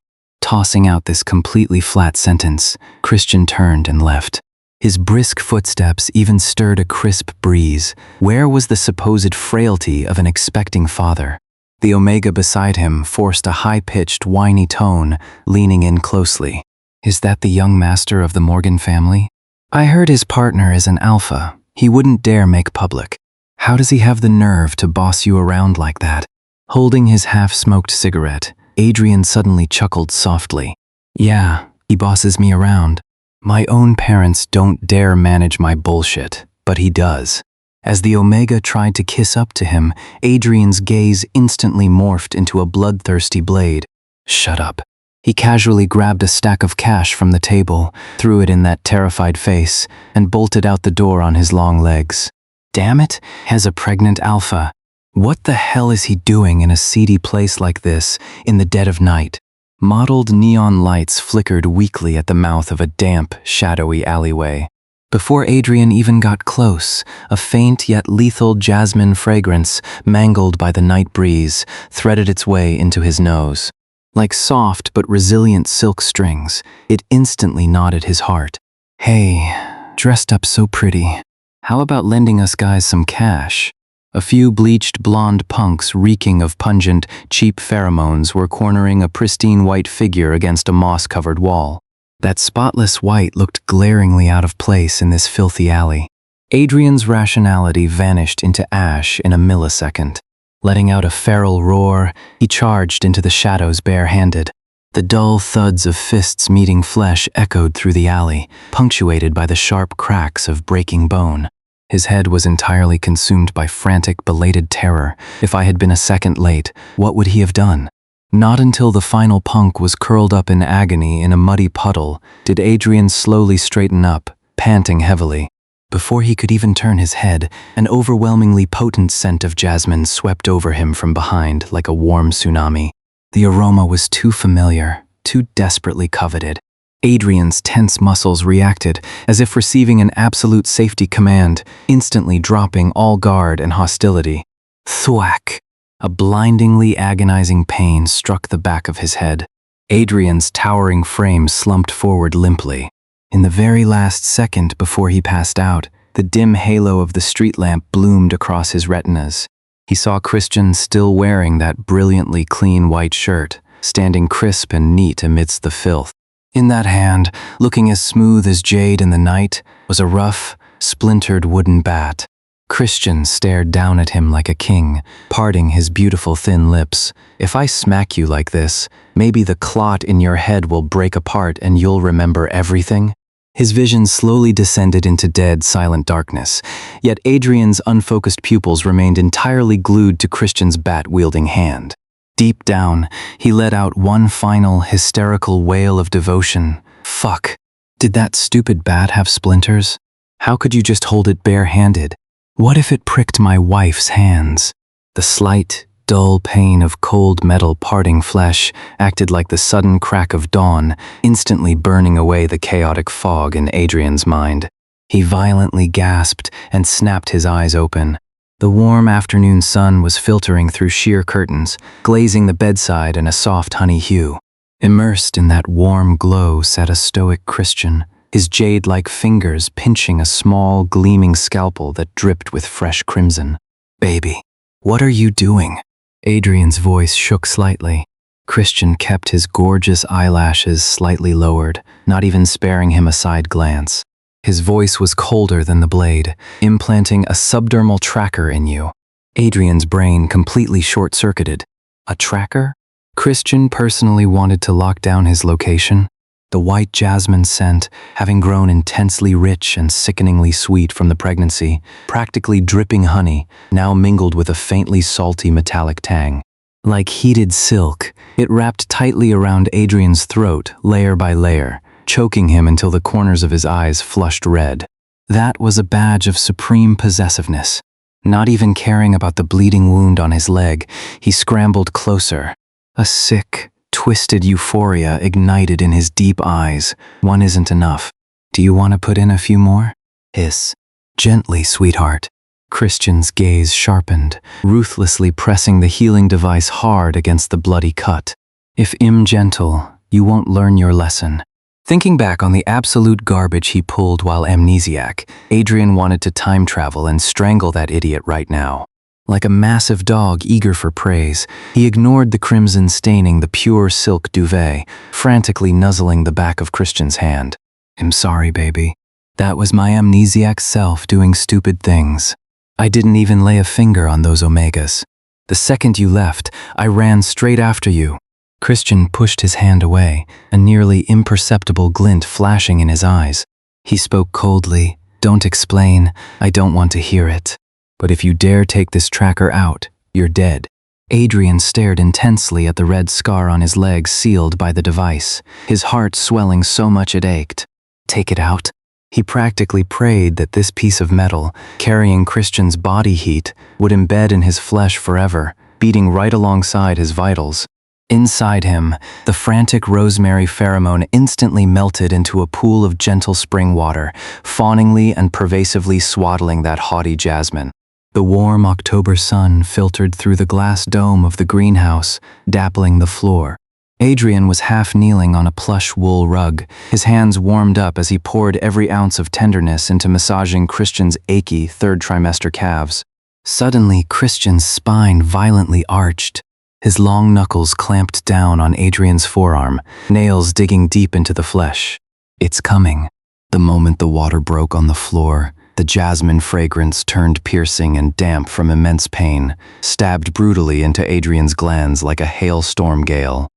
Tossing out this completely flat sentence, Christian turned and left. His brisk footsteps even stirred a crisp breeze. Where was the supposed frailty of an expecting father? The Omega beside him forced a high-pitched, whiny tone, leaning in closely. Is that the young master of the Morgan family? I heard his partner is an alpha. He wouldn't dare make public. How does he have the nerve to boss you around like that? Holding his half-smoked cigarette, Adrian suddenly chuckled softly. Yeah, he bosses me around. My own parents don't dare manage my bullshit, but he does. As the Omega tried to kiss up to him, Adrian's gaze instantly morphed into a bloodthirsty blade. Shut up. He casually grabbed a stack of cash from the table, threw it in that terrified face, and bolted out the door on his long legs. Damn it, has a pregnant alpha. What the hell is he doing in a seedy place like this, in the dead of night? Mottled neon lights flickered weakly at the mouth of a damp, shadowy alleyway. Before Adrian even got close, a faint yet lethal jasmine fragrance, mangled by the night breeze, threaded its way into his nose. Like soft but resilient silk strings, it instantly knotted his heart. Hey, dressed up so pretty. How about lending us guys some cash? A few bleached blonde punks reeking of pungent, cheap pheromones were cornering a pristine white figure against a moss-covered wall. That spotless white looked glaringly out of place in this filthy alley. Adrian's rationality vanished into ash in a millisecond. Letting out a feral roar, he charged into the shadows bare-handed. The dull thuds of fists meeting flesh echoed through the alley, punctuated by the sharp cracks of breaking bone. His head was entirely consumed by frantic, belated terror. If I had been a second late, what would he have done? Not until the final punk was curled up in agony in a muddy puddle did Adrian slowly straighten up, panting heavily. Before he could even turn his head, an overwhelmingly potent scent of jasmine swept over him from behind like a warm tsunami. The aroma was too familiar, too desperately coveted. Adrian's tense muscles reacted as if receiving an absolute safety command, instantly dropping all guard and hostility. Thwack! A blindingly agonizing pain struck the back of his head. Adrian's towering frame slumped forward limply. In the very last second before he passed out, the dim halo of the street lamp bloomed across his retinas. He saw Christian still wearing that brilliantly clean white shirt, standing crisp and neat amidst the filth. In that hand, looking as smooth as jade in the night, was a rough, splintered wooden bat. Christian stared down at him like a king, parting his beautiful thin lips. If I smack you like this, maybe the clot in your head will break apart and you'll remember everything? His vision slowly descended into dead, silent darkness, yet Adrian's unfocused pupils remained entirely glued to Christian's bat-wielding hand. Deep down, he let out one final, hysterical wail of devotion. Fuck. Did that stupid bat have splinters? How could you just hold it bare-handed? What if it pricked my wife's hands? The slight, dull pain of cold metal parting flesh acted like the sudden crack of dawn, instantly burning away the chaotic fog in Adrian's mind. He violently gasped and snapped his eyes open. The warm afternoon sun was filtering through sheer curtains, glazing the bedside in a soft honey hue. Immersed in that warm glow sat a stoic Christian, his jade-like fingers pinching a small, gleaming scalpel that dripped with fresh crimson. Baby, what are you doing? Adrian's voice shook slightly. Christian kept his gorgeous eyelashes slightly lowered, not even sparing him a side glance. His voice was colder than the blade, implanting a subdermal tracker in you. Adrian's brain completely short-circuited. A tracker? Christian personally wanted to lock down his location. The white jasmine scent, having grown intensely rich and sickeningly sweet from the pregnancy, practically dripping honey, now mingled with a faintly salty metallic tang. Like heated silk, it wrapped tightly around Adrian's throat, layer by layer, choking him until the corners of his eyes flushed red. That was a badge of supreme possessiveness. Not even caring about the bleeding wound on his leg, he scrambled closer. A sick, twisted euphoria ignited in his deep eyes. One isn't enough. Do you want to put in a few more? Hiss. Gently, sweetheart. Christian's gaze sharpened, ruthlessly pressing the healing device hard against the bloody cut. If gentle, You won't learn your lesson. Thinking back on the absolute garbage he pulled while amnesiac, Adrian wanted to time travel and strangle that idiot right now. Like a massive dog eager for praise, he ignored the crimson staining the pure silk duvet, frantically nuzzling the back of Christian's hand. I'm sorry, baby. That was my amnesiac self doing stupid things. I didn't even lay a finger on those omegas. The second you left, I ran straight after you. Christian pushed his hand away, a nearly imperceptible glint flashing in his eyes. He spoke coldly, "Don't explain, I don't want to hear it. But if you dare take this tracker out, you're dead." Adrian stared intensely at the red scar on his leg sealed by the device, his heart swelling so much it ached. Take it out? He practically prayed that this piece of metal, carrying Christian's body heat, would embed in his flesh forever, beating right alongside his vitals. Inside him, the frantic rosemary pheromone instantly melted into a pool of gentle spring water, fawningly and pervasively swaddling that haughty jasmine. The warm October sun filtered through the glass dome of the greenhouse, dappling the floor. Adrian was half kneeling on a plush wool rug, his hands warmed up as he poured every ounce of tenderness into massaging Christian's achy third trimester calves. Suddenly, Christian's spine violently arched. His long knuckles clamped down on Adrian's forearm, nails digging deep into the flesh. It's coming. The moment the water broke on the floor, the jasmine fragrance turned piercing and damp from immense pain, stabbed brutally into Adrian's glands like a hailstorm gale.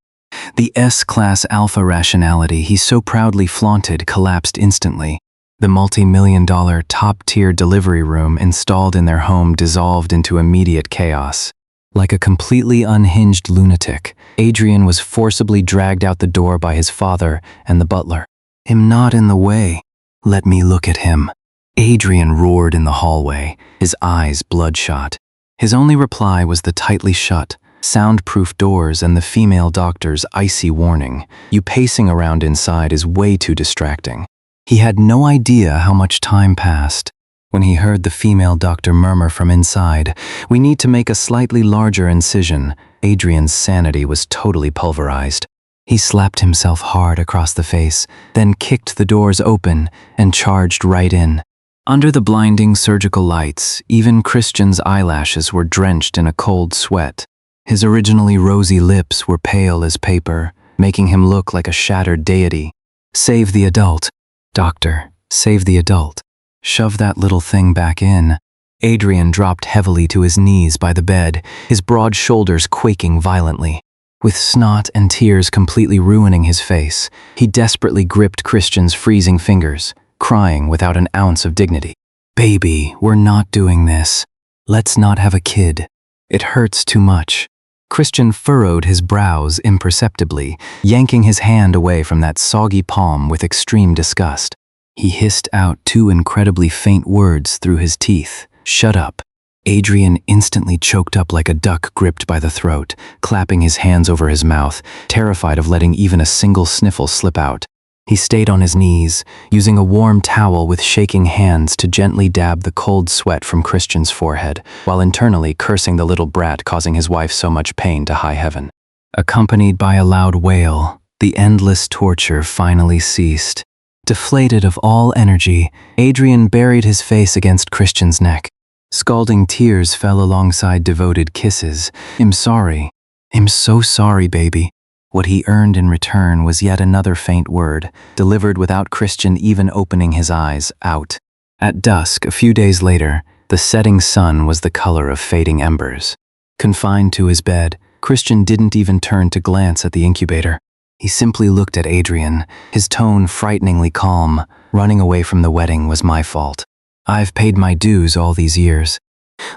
The S-class alpha rationality he so proudly flaunted collapsed instantly. The multi-million-dollar top-tier delivery room installed in their home dissolved into immediate chaos. Like a completely unhinged lunatic, Adrian was forcibly dragged out the door by his father and the butler. "I'm not in the way. Let me look at him." Adrian roared in the hallway, his eyes bloodshot. His only reply was the tightly shut, soundproof doors and the female doctor's icy warning, "You pacing around inside is way too distracting." He had no idea how much time passed. When he heard the female doctor murmur from inside, "We need to make a slightly larger incision," Adrian's sanity was totally pulverized. He slapped himself hard across the face, then kicked the doors open and charged right in. Under the blinding surgical lights, even Christian's eyelashes were drenched in a cold sweat. His originally rosy lips were pale as paper, making him look like a shattered deity. "Save the adult. Doctor, save the adult. Shove that little thing back in." Adrian dropped heavily to his knees by the bed, his broad shoulders quaking violently. With snot and tears completely ruining his face, he desperately gripped Christian's freezing fingers, crying without an ounce of dignity. "Baby, we're not doing this. Let's not have a kid. It hurts too much." Christian furrowed his brows imperceptibly, yanking his hand away from that soggy palm with extreme disgust. He hissed out two incredibly faint words through his teeth. "Shut up." Adrian instantly choked up like a duck gripped by the throat, clapping his hands over his mouth, terrified of letting even a single sniffle slip out. He stayed on his knees, using a warm towel with shaking hands to gently dab the cold sweat from Christian's forehead, while internally cursing the little brat causing his wife so much pain to high heaven. Accompanied by a loud wail, the endless torture finally ceased. Deflated of all energy, Adrian buried his face against Christian's neck. Scalding tears fell alongside devoted kisses. "I'm sorry. I'm so sorry, baby." What he earned in return was yet another faint word, delivered without Christian even opening his eyes, "Out." At dusk, a few days later, the setting sun was the color of fading embers. Confined to his bed, Christian didn't even turn to glance at the incubator. He simply looked at Adrian, his tone frighteningly calm. "Running away from the wedding was my fault. I've paid my dues all these years.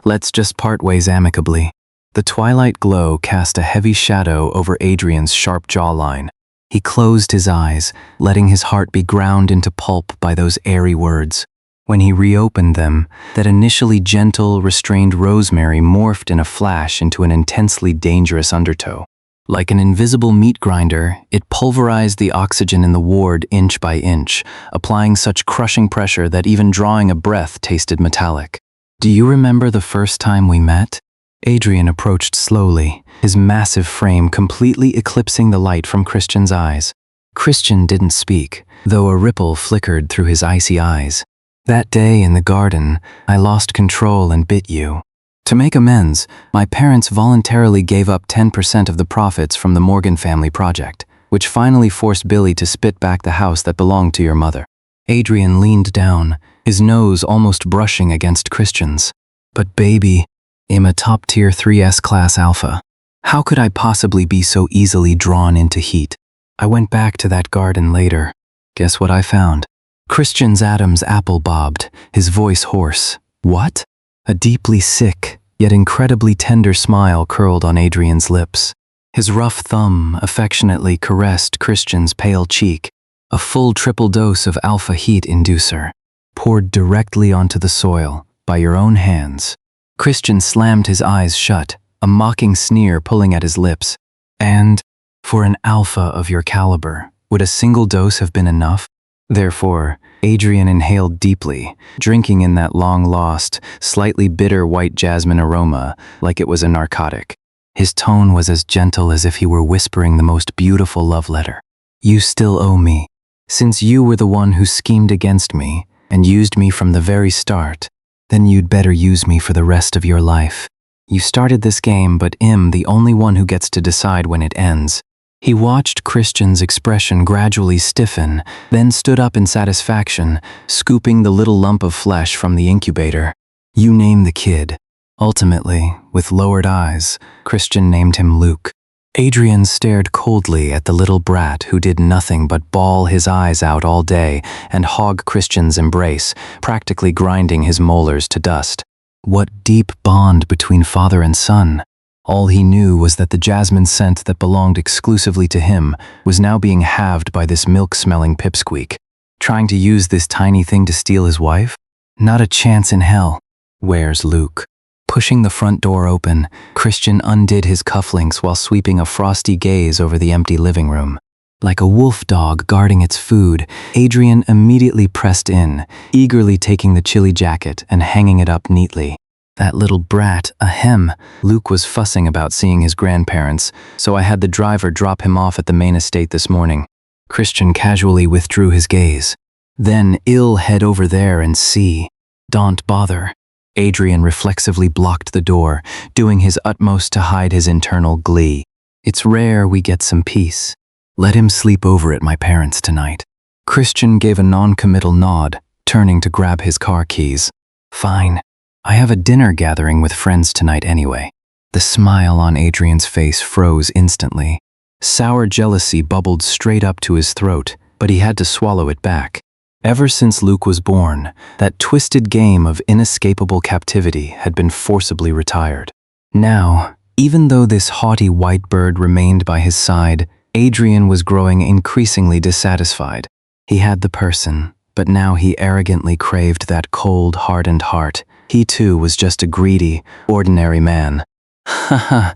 Let's just part ways amicably." The twilight glow cast a heavy shadow over Adrian's sharp jawline. He closed his eyes, letting his heart be ground into pulp by those airy words. When he reopened them, that initially gentle, restrained rosemary morphed in a flash into an intensely dangerous undertow. Like an invisible meat grinder, it pulverized the oxygen in the ward inch by inch, applying such crushing pressure that even drawing a breath tasted metallic. "Do you remember the first time we met?" Adrian approached slowly, his massive frame completely eclipsing the light from Christian's eyes. Christian didn't speak, though a ripple flickered through his icy eyes. That day in the garden, I lost control and bit you. To make amends, my parents voluntarily gave up 10% of the profits from the Morgan family project, which finally forced Billy to spit back the house that belonged to your mother. Adrian leaned down, his nose almost brushing against Christian's. But baby, I'm a top-tier 3S class alpha. How could I possibly be so easily drawn into heat? I went back to that garden later. Guess what I found? Christian's Adam's apple bobbed, his voice hoarse. What? A deeply sick, yet incredibly tender smile curled on Adrian's lips. His rough thumb affectionately caressed Christian's pale cheek. A full triple dose of alpha heat inducer, poured directly onto the soil, by your own hands. Christian slammed his eyes shut, a mocking sneer pulling at his lips. And, for an alpha of your caliber, would a single dose have been enough? Therefore, Adrian inhaled deeply, drinking in that long-lost, slightly bitter white jasmine aroma like it was a narcotic. His tone was as gentle as if he were whispering the most beautiful love letter. You still owe me. Since you were the one who schemed against me and used me from the very start, then you'd better use me for the rest of your life. You started this game, but I'm the only one who gets to decide when it ends. He watched Christian's expression gradually stiffen, then stood up in satisfaction, scooping the little lump of flesh from the incubator. You name the kid. Ultimately, with lowered eyes, Christian named him Luke. Adrian stared coldly at the little brat who did nothing but bawl his eyes out all day and hog Christian's embrace, practically grinding his molars to dust. What deep bond between father and son! All he knew was that the jasmine scent that belonged exclusively to him was now being halved by this milk-smelling pipsqueak. Trying to use this tiny thing to steal his wife? Not a chance in hell. Where's Luke? Pushing the front door open, Christian undid his cufflinks while sweeping a frosty gaze over the empty living room. Like a wolf dog guarding its food, Adrian immediately pressed in, eagerly taking the chilly jacket and hanging it up neatly. That little brat, ahem. Luke was fussing about seeing his grandparents, so I had the driver drop him off at the main estate this morning. Christian casually withdrew his gaze. Then I'll head over there and see. Don't bother. Adrian reflexively blocked the door, doing his utmost to hide his internal glee. It's rare we get some peace. Let him sleep over at my parents' tonight. Christian gave a non-committal nod, turning to grab his car keys. Fine. I have a dinner gathering with friends tonight anyway. The smile on Adrian's face froze instantly. Sour jealousy bubbled straight up to his throat, but he had to swallow it back. Ever since Luke was born, that twisted game of inescapable captivity had been forcibly retired. Now, even though this haughty white bird remained by his side, Adrian was growing increasingly dissatisfied. He had the person, but now he arrogantly craved that cold, hardened heart. He too was just a greedy, ordinary man. Haha,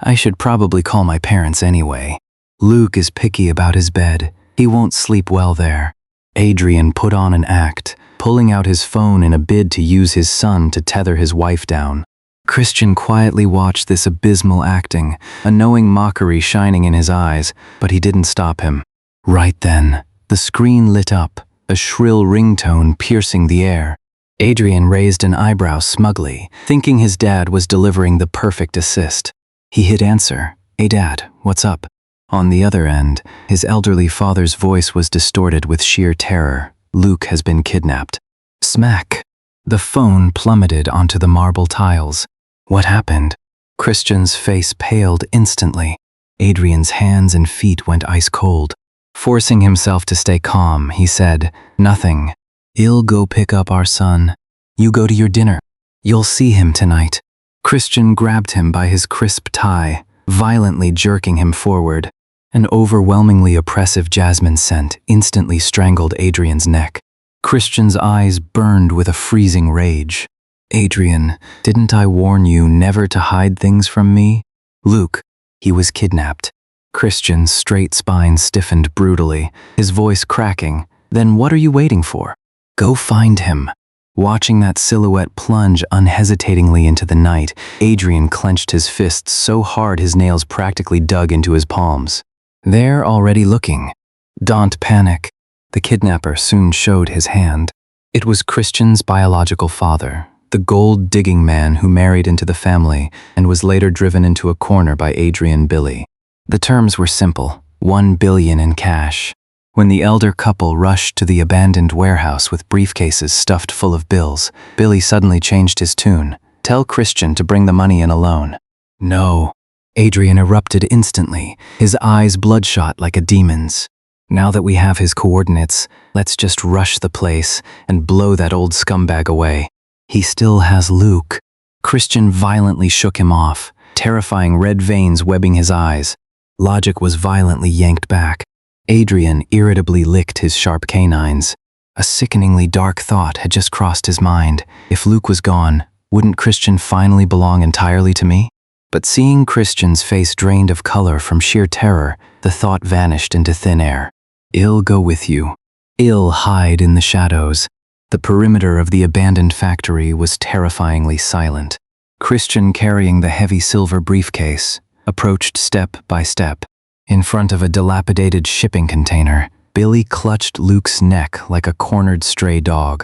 I should probably call my parents anyway. Luke is picky about his bed. He won't sleep well there. Adrian put on an act, pulling out his phone in a bid to use his son to tether his wife down. Christian quietly watched this abysmal acting, a knowing mockery shining in his eyes, but he didn't stop him. Right then, the screen lit up, a shrill ringtone piercing the air. Adrian raised an eyebrow smugly, thinking his dad was delivering the perfect assist. He hit answer. Hey dad, what's up? On the other end, his elderly father's voice was distorted with sheer terror. Luke has been kidnapped. Smack! The phone plummeted onto the marble tiles. What happened? Christian's face paled instantly. Adrian's hands and feet went ice cold. Forcing himself to stay calm, he said, Nothing. I'll go pick up our son. You go to your dinner. You'll see him tonight. Christian grabbed him by his crisp tie, violently jerking him forward. An overwhelmingly oppressive jasmine scent instantly strangled Adrian's neck. Christian's eyes burned with a freezing rage. Adrian, didn't I warn you never to hide things from me? Luke, he was kidnapped. Christian's straight spine stiffened brutally, his voice cracking. Then what are you waiting for? Go find him. Watching that silhouette plunge unhesitatingly into the night, Adrian clenched his fists so hard his nails practically dug into his palms. There, already looking. Don't panic. The kidnapper soon showed his hand. It was Christian's biological father, the gold-digging man who married into the family and was later driven into a corner by Adrian Billy. The terms were simple, $1 billion in cash. When the elder couple rushed to the abandoned warehouse with briefcases stuffed full of bills, Billy suddenly changed his tune. Tell Christian to bring the money in alone. No. Adrian erupted instantly, his eyes bloodshot like a demon's. Now that we have his coordinates, let's just rush the place and blow that old scumbag away. He still has Luke. Christian violently shook him off, terrifying red veins webbing his eyes. Logic was violently yanked back. Adrian irritably licked his sharp canines. A sickeningly dark thought had just crossed his mind. If Luke was gone, wouldn't Christian finally belong entirely to me? But seeing Christian's face drained of color from sheer terror, the thought vanished into thin air. I'll go with you. I'll hide in the shadows. The perimeter of the abandoned factory was terrifyingly silent. Christian, carrying the heavy silver briefcase, approached step by step. In front of a dilapidated shipping container, Billy clutched Luke's neck like a cornered stray dog.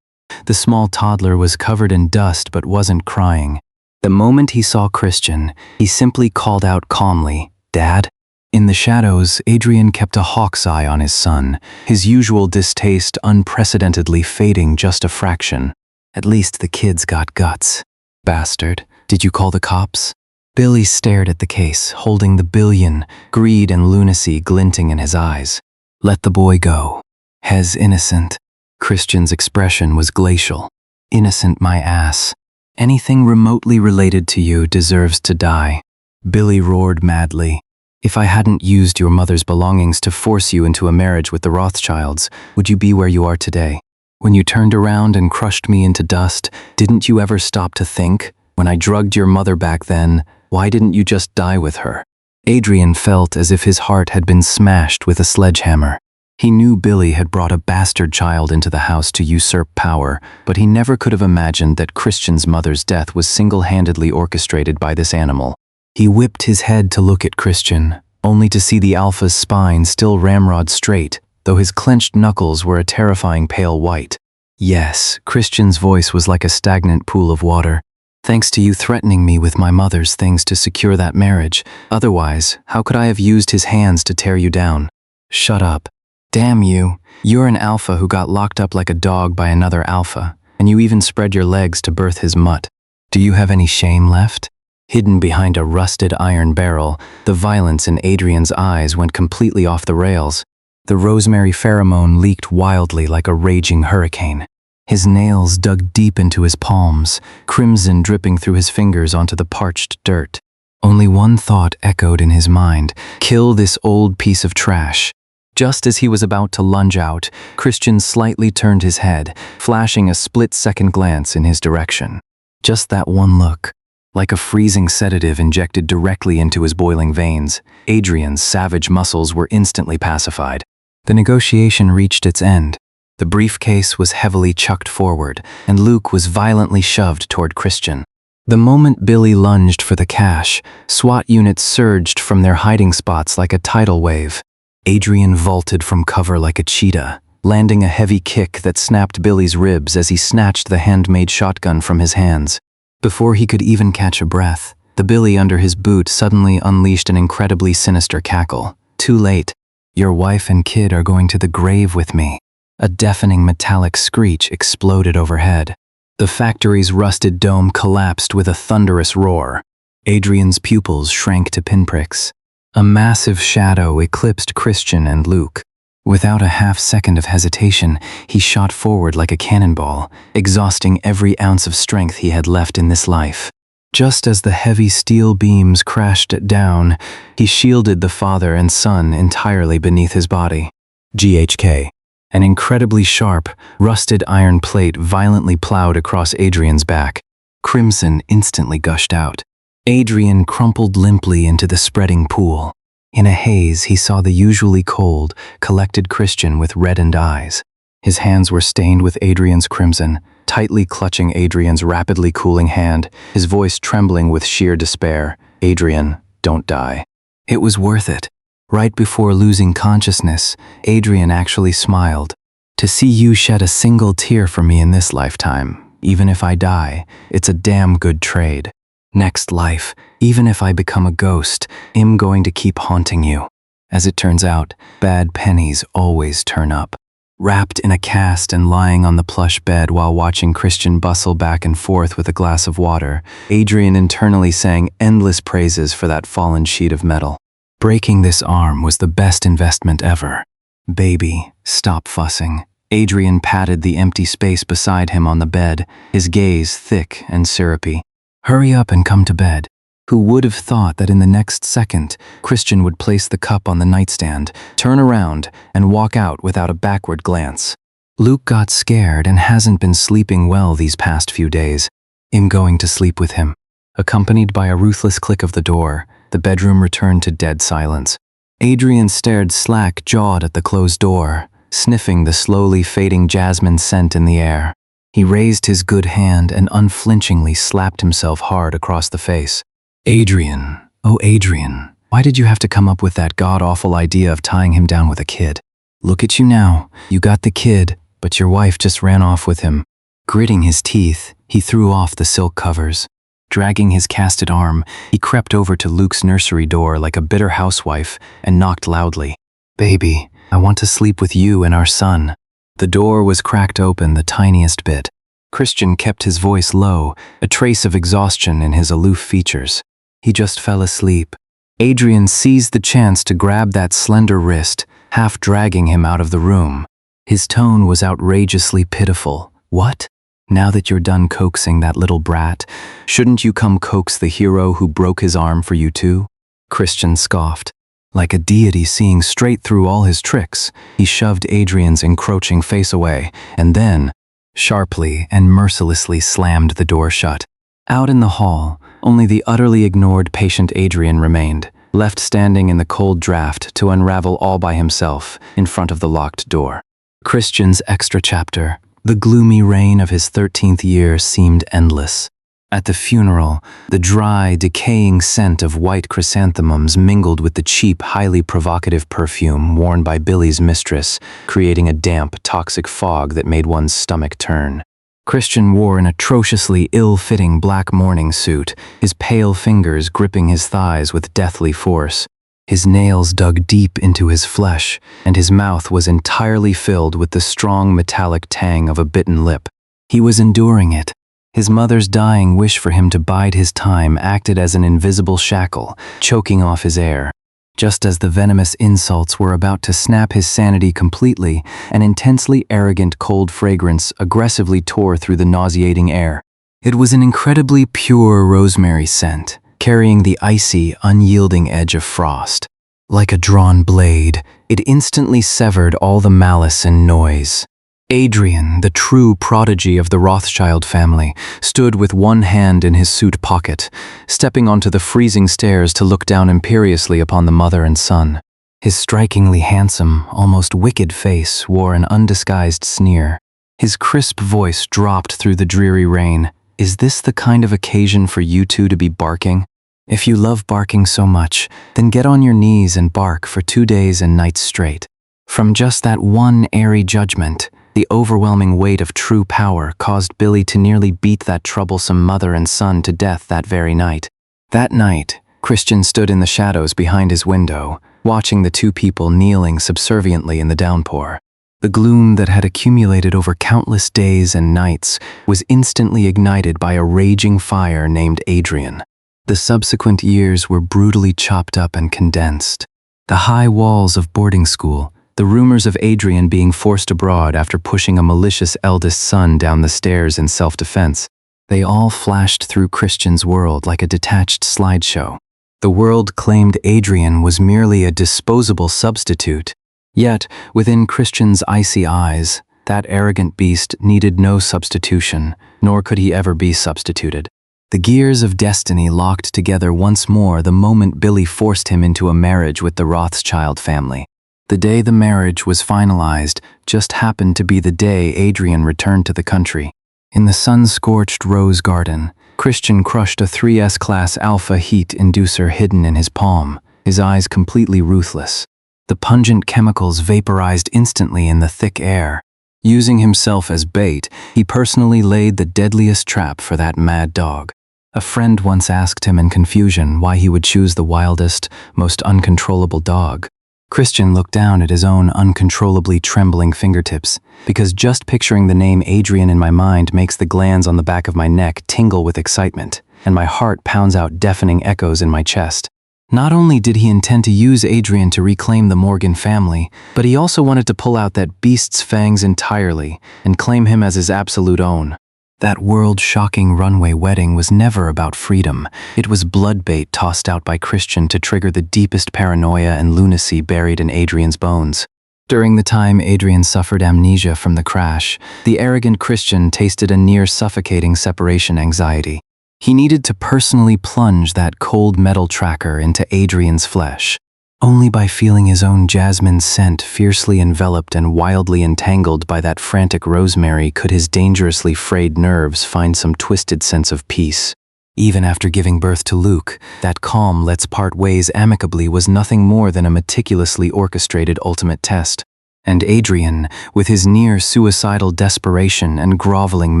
The small toddler was covered in dust but wasn't crying. The moment he saw Christian, he simply called out calmly, "Dad?" In the shadows, Adrian kept a hawk's eye on his son, his usual distaste unprecedentedly fading just a fraction. At least the kid's got guts. Bastard, did you call the cops? Billy stared at the case, holding the billion, greed and lunacy glinting in his eyes. Let the boy go. Hez innocent. Christian's expression was glacial. Innocent my ass. Anything remotely related to you deserves to die. Billy roared madly. If I hadn't used your mother's belongings to force you into a marriage with the Rothschilds, would you be where you are today? When you turned around and crushed me into dust, didn't you ever stop to think? When I drugged your mother back then, why didn't you just die with her? Adrian felt as if his heart had been smashed with a sledgehammer. He knew Billy had brought a bastard child into the house to usurp power, but he never could have imagined that Christian's mother's death was single-handedly orchestrated by this animal. He whipped his head to look at Christian, only to see the alpha's spine still ramrod straight, though his clenched knuckles were a terrifying pale white. Yes, Christian's voice was like a stagnant pool of water. Thanks to you threatening me with my mother's things to secure that marriage. Otherwise, how could I have used his hands to tear you down? Shut up. Damn you. You're an alpha who got locked up like a dog by another alpha, and you even spread your legs to birth his mutt. Do you have any shame left? Hidden behind a rusted iron barrel, the violence in Adrian's eyes went completely off the rails. The rosemary pheromone leaked wildly like a raging hurricane. His nails dug deep into his palms, crimson dripping through his fingers onto the parched dirt. Only one thought echoed in his mind: kill this old piece of trash. Just as he was about to lunge out, Christian slightly turned his head, flashing a split-second glance in his direction. Just that one look. Like a freezing sedative injected directly into his boiling veins, Adrian's savage muscles were instantly pacified. The negotiation reached its end. The briefcase was heavily chucked forward, and Luke was violently shoved toward Christian. The moment Billy lunged for the cash, SWAT units surged from their hiding spots like a tidal wave. Adrian vaulted from cover like a cheetah, landing a heavy kick that snapped Billy's ribs as he snatched the handmade shotgun from his hands. Before he could even catch a breath, the Billy under his boot suddenly unleashed an incredibly sinister cackle. Too late. Your wife and kid are going to the grave with me. A deafening metallic screech exploded overhead. The factory's rusted dome collapsed with a thunderous roar. Adrian's pupils shrank to pinpricks. A massive shadow eclipsed Christian and Luke. Without a half-second of hesitation, he shot forward like a cannonball, exhausting every ounce of strength he had left in this life. Just as the heavy steel beams crashed down, he shielded the father and son entirely beneath his body. GHK. An incredibly sharp, rusted iron plate violently plowed across Adrian's back. Crimson instantly gushed out. Adrian crumpled limply into the spreading pool. In a haze, he saw the usually cold, collected Christian with reddened eyes. His hands were stained with Adrian's crimson, tightly clutching Adrian's rapidly cooling hand, his voice trembling with sheer despair. "Adrian, don't die." It was worth it. Right before losing consciousness, Adrian actually smiled. "To see you shed a single tear for me in this lifetime, even if I die, it's a damn good trade. Next life, even if I become a ghost, I'm going to keep haunting you." As it turns out, bad pennies always turn up. Wrapped in a cast and lying on the plush bed while watching Christian bustle back and forth with a glass of water, Adrian internally sang endless praises for that fallen sheet of metal. Breaking this arm was the best investment ever. "Baby, stop fussing." Adrian patted the empty space beside him on the bed, his gaze thick and syrupy. "Hurry up and come to bed." Who would have thought that in the next second, Christian would place the cup on the nightstand, turn around, and walk out without a backward glance. Luke got scared and hasn't been sleeping well these past few days. I'm going to sleep with him. Accompanied by a ruthless click of the door, the bedroom returned to dead silence. Adrian stared slack-jawed at the closed door, sniffing the slowly fading jasmine scent in the air. He raised his good hand and unflinchingly slapped himself hard across the face. "Adrian, oh Adrian, why did you have to come up with that god-awful idea of tying him down with a kid? Look at you now, you got the kid, but your wife just ran off with him." Gritting his teeth, he threw off the silk covers. Dragging his casted arm, he crept over to Luke's nursery door like a bitter housewife and knocked loudly. "Baby, I want to sleep with you and our son." The door was cracked open the tiniest bit. Christian kept his voice low, a trace of exhaustion in his aloof features. He just fell asleep. Adrian seized the chance to grab that slender wrist, half dragging him out of the room. His tone was outrageously pitiful. "What? Now that you're done coaxing that little brat, shouldn't you come coax the hero who broke his arm for you too?" Christian scoffed. Like a deity seeing straight through all his tricks, he shoved Adrian's encroaching face away, and then, sharply and mercilessly slammed the door shut. Out in the hall, only the utterly ignored patient Adrian remained, left standing in the cold draft to unravel all by himself in front of the locked door. Christian's extra chapter, the gloomy reign of his 13th year, seemed endless. At the funeral, the dry, decaying scent of white chrysanthemums mingled with the cheap, highly provocative perfume worn by Billy's mistress, creating a damp, toxic fog that made one's stomach turn. Christian wore an atrociously ill-fitting black mourning suit, his pale fingers gripping his thighs with deathly force. His nails dug deep into his flesh, and his mouth was entirely filled with the strong metallic tang of a bitten lip. He was enduring it. His mother's dying wish for him to bide his time acted as an invisible shackle, choking off his air. Just as the venomous insults were about to snap his sanity completely, an intensely arrogant cold fragrance aggressively tore through the nauseating air. It was an incredibly pure rosemary scent, carrying the icy, unyielding edge of frost. Like a drawn blade, it instantly severed all the malice and noise. Adrian, the true prodigy of the Rothschild family, stood with one hand in his suit pocket, stepping onto the freezing stairs to look down imperiously upon the mother and son. His strikingly handsome, almost wicked face wore an undisguised sneer. His crisp voice dropped through the dreary rain. "Is this the kind of occasion for you two to be barking? If you love barking so much, then get on your knees and bark for 2 days and nights straight." From just that one airy judgment, the overwhelming weight of true power caused Billy to nearly beat that troublesome mother and son to death that very night. That night, Christian stood in the shadows behind his window, watching the two people kneeling subserviently in the downpour. The gloom that had accumulated over countless days and nights was instantly ignited by a raging fire named Adrian. The subsequent years were brutally chopped up and condensed. The high walls of boarding school, the rumors of Adrian being forced abroad after pushing a malicious eldest son down the stairs in self-defense, they all flashed through Christian's world like a detached slideshow. The world claimed Adrian was merely a disposable substitute. Yet, within Christian's icy eyes, that arrogant beast needed no substitution, nor could he ever be substituted. The gears of destiny locked together once more the moment Billy forced him into a marriage with the Rothschild family. The day the marriage was finalized just happened to be the day Adrian returned to the country. In the sun-scorched rose garden, Christian crushed a 3S-class alpha heat inducer hidden in his palm, his eyes completely ruthless. The pungent chemicals vaporized instantly in the thick air. Using himself as bait, he personally laid the deadliest trap for that mad dog. A friend once asked him in confusion why he would choose the wildest, most uncontrollable dog. Christian looked down at his own uncontrollably trembling fingertips, because just picturing the name Adrian in my mind makes the glands on the back of my neck tingle with excitement, and my heart pounds out deafening echoes in my chest. Not only did he intend to use Adrian to reclaim the Morgan family, but he also wanted to pull out that beast's fangs entirely and claim him as his absolute own. That world-shocking runway wedding was never about freedom. It was bloodbait tossed out by Christian to trigger the deepest paranoia and lunacy buried in Adrian's bones. During the time Adrian suffered amnesia from the crash, the arrogant Christian tasted a near-suffocating separation anxiety. He needed to personally plunge that cold metal tracker into Adrian's flesh. Only by feeling his own jasmine scent fiercely enveloped and wildly entangled by that frantic rosemary could his dangerously frayed nerves find some twisted sense of peace. Even after giving birth to Luke, that calm let's part ways amicably was nothing more than a meticulously orchestrated ultimate test. And Adrian, with his near-suicidal desperation and groveling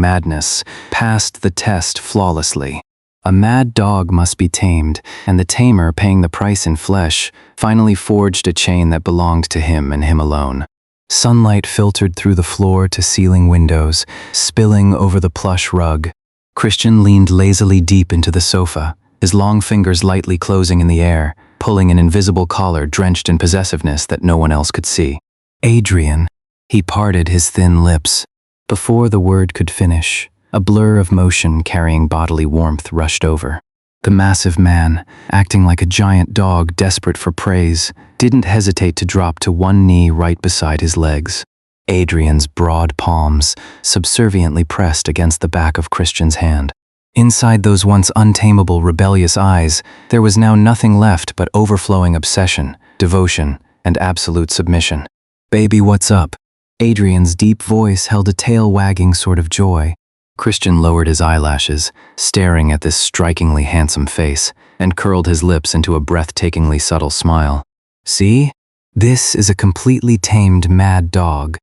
madness, passed the test flawlessly. A mad dog must be tamed, and the tamer, paying the price in flesh, finally forged a chain that belonged to him and him alone. Sunlight filtered through the floor-to-ceiling windows, spilling over the plush rug. Christian leaned lazily deep into the sofa, his long fingers lightly closing in the air, pulling an invisible collar drenched in possessiveness that no one else could see. Adrian, he parted his thin lips. Before the word could finish, a blur of motion carrying bodily warmth rushed over. The massive man, acting like a giant dog desperate for praise, didn't hesitate to drop to one knee right beside his legs. Adrian's broad palms subserviently pressed against the back of Christian's hand. Inside those once untamable rebellious eyes, there was now nothing left but overflowing obsession, devotion, and absolute submission. "Baby, what's up?" Adrian's deep voice held a tail-wagging sort of joy. Christian lowered his eyelashes, staring at this strikingly handsome face, and curled his lips into a breathtakingly subtle smile. "See? This is a completely tamed mad dog."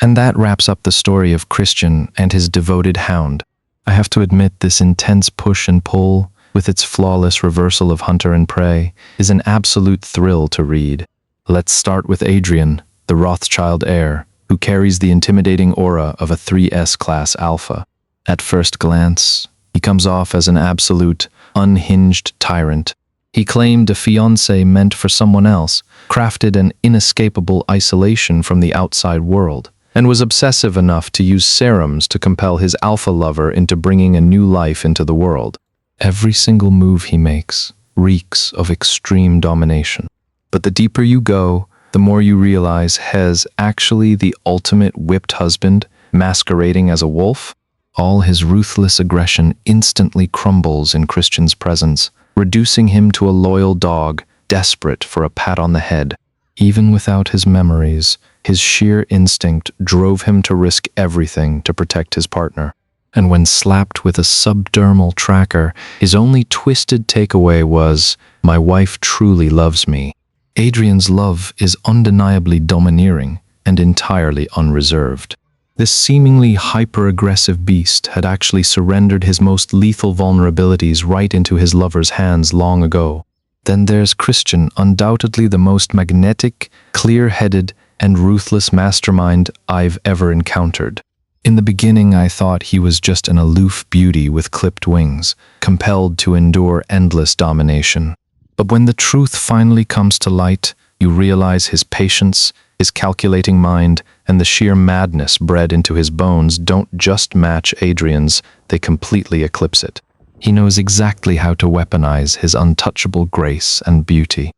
And that wraps up the story of Christian and his devoted hound. I have to admit, this intense push and pull, with its flawless reversal of hunter and prey, is an absolute thrill to read. Let's start with Adrian, the Rothschild heir, who carries the intimidating aura of a 3S-class alpha. At first glance, he comes off as an absolute, unhinged tyrant. He claimed a fiancé meant for someone else, crafted an inescapable isolation from the outside world, and was obsessive enough to use serums to compel his alpha lover into bringing a new life into the world. Every single move he makes reeks of extreme domination. But the deeper you go, the more you realize Hez actually the ultimate whipped husband, masquerading as a wolf. All his ruthless aggression instantly crumbles in Christian's presence, reducing him to a loyal dog, desperate for a pat on the head. Even without his memories, his sheer instinct drove him to risk everything to protect his partner. And when slapped with a subdermal tracker, his only twisted takeaway was, "My wife truly loves me." Adrian's love is undeniably domineering and entirely unreserved. This seemingly hyper-aggressive beast had actually surrendered his most lethal vulnerabilities right into his lover's hands long ago. Then there's Christian, undoubtedly the most magnetic, clear-headed, and ruthless mastermind I've ever encountered. In the beginning, I thought he was just an aloof beauty with clipped wings, compelled to endure endless domination. But when the truth finally comes to light, you realize his patience, his calculating mind, and the sheer madness bred into his bones don't just match Adrian's, they completely eclipse it. He knows exactly how to weaponize his untouchable grace and beauty.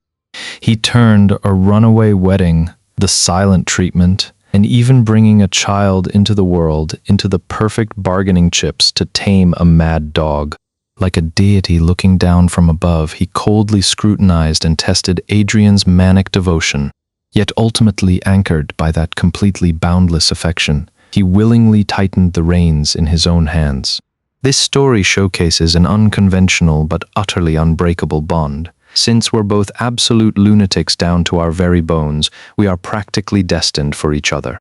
He turned a runaway wedding, the silent treatment, and even bringing a child into the world into the perfect bargaining chips to tame a mad dog. Like a deity looking down from above, he coldly scrutinized and tested Adrian's manic devotion. Yet ultimately anchored by that completely boundless affection, He willingly tightened the reins in his own hands. This story showcases an unconventional but utterly unbreakable bond. Since we're both absolute lunatics down to our very bones, we are practically destined for each other.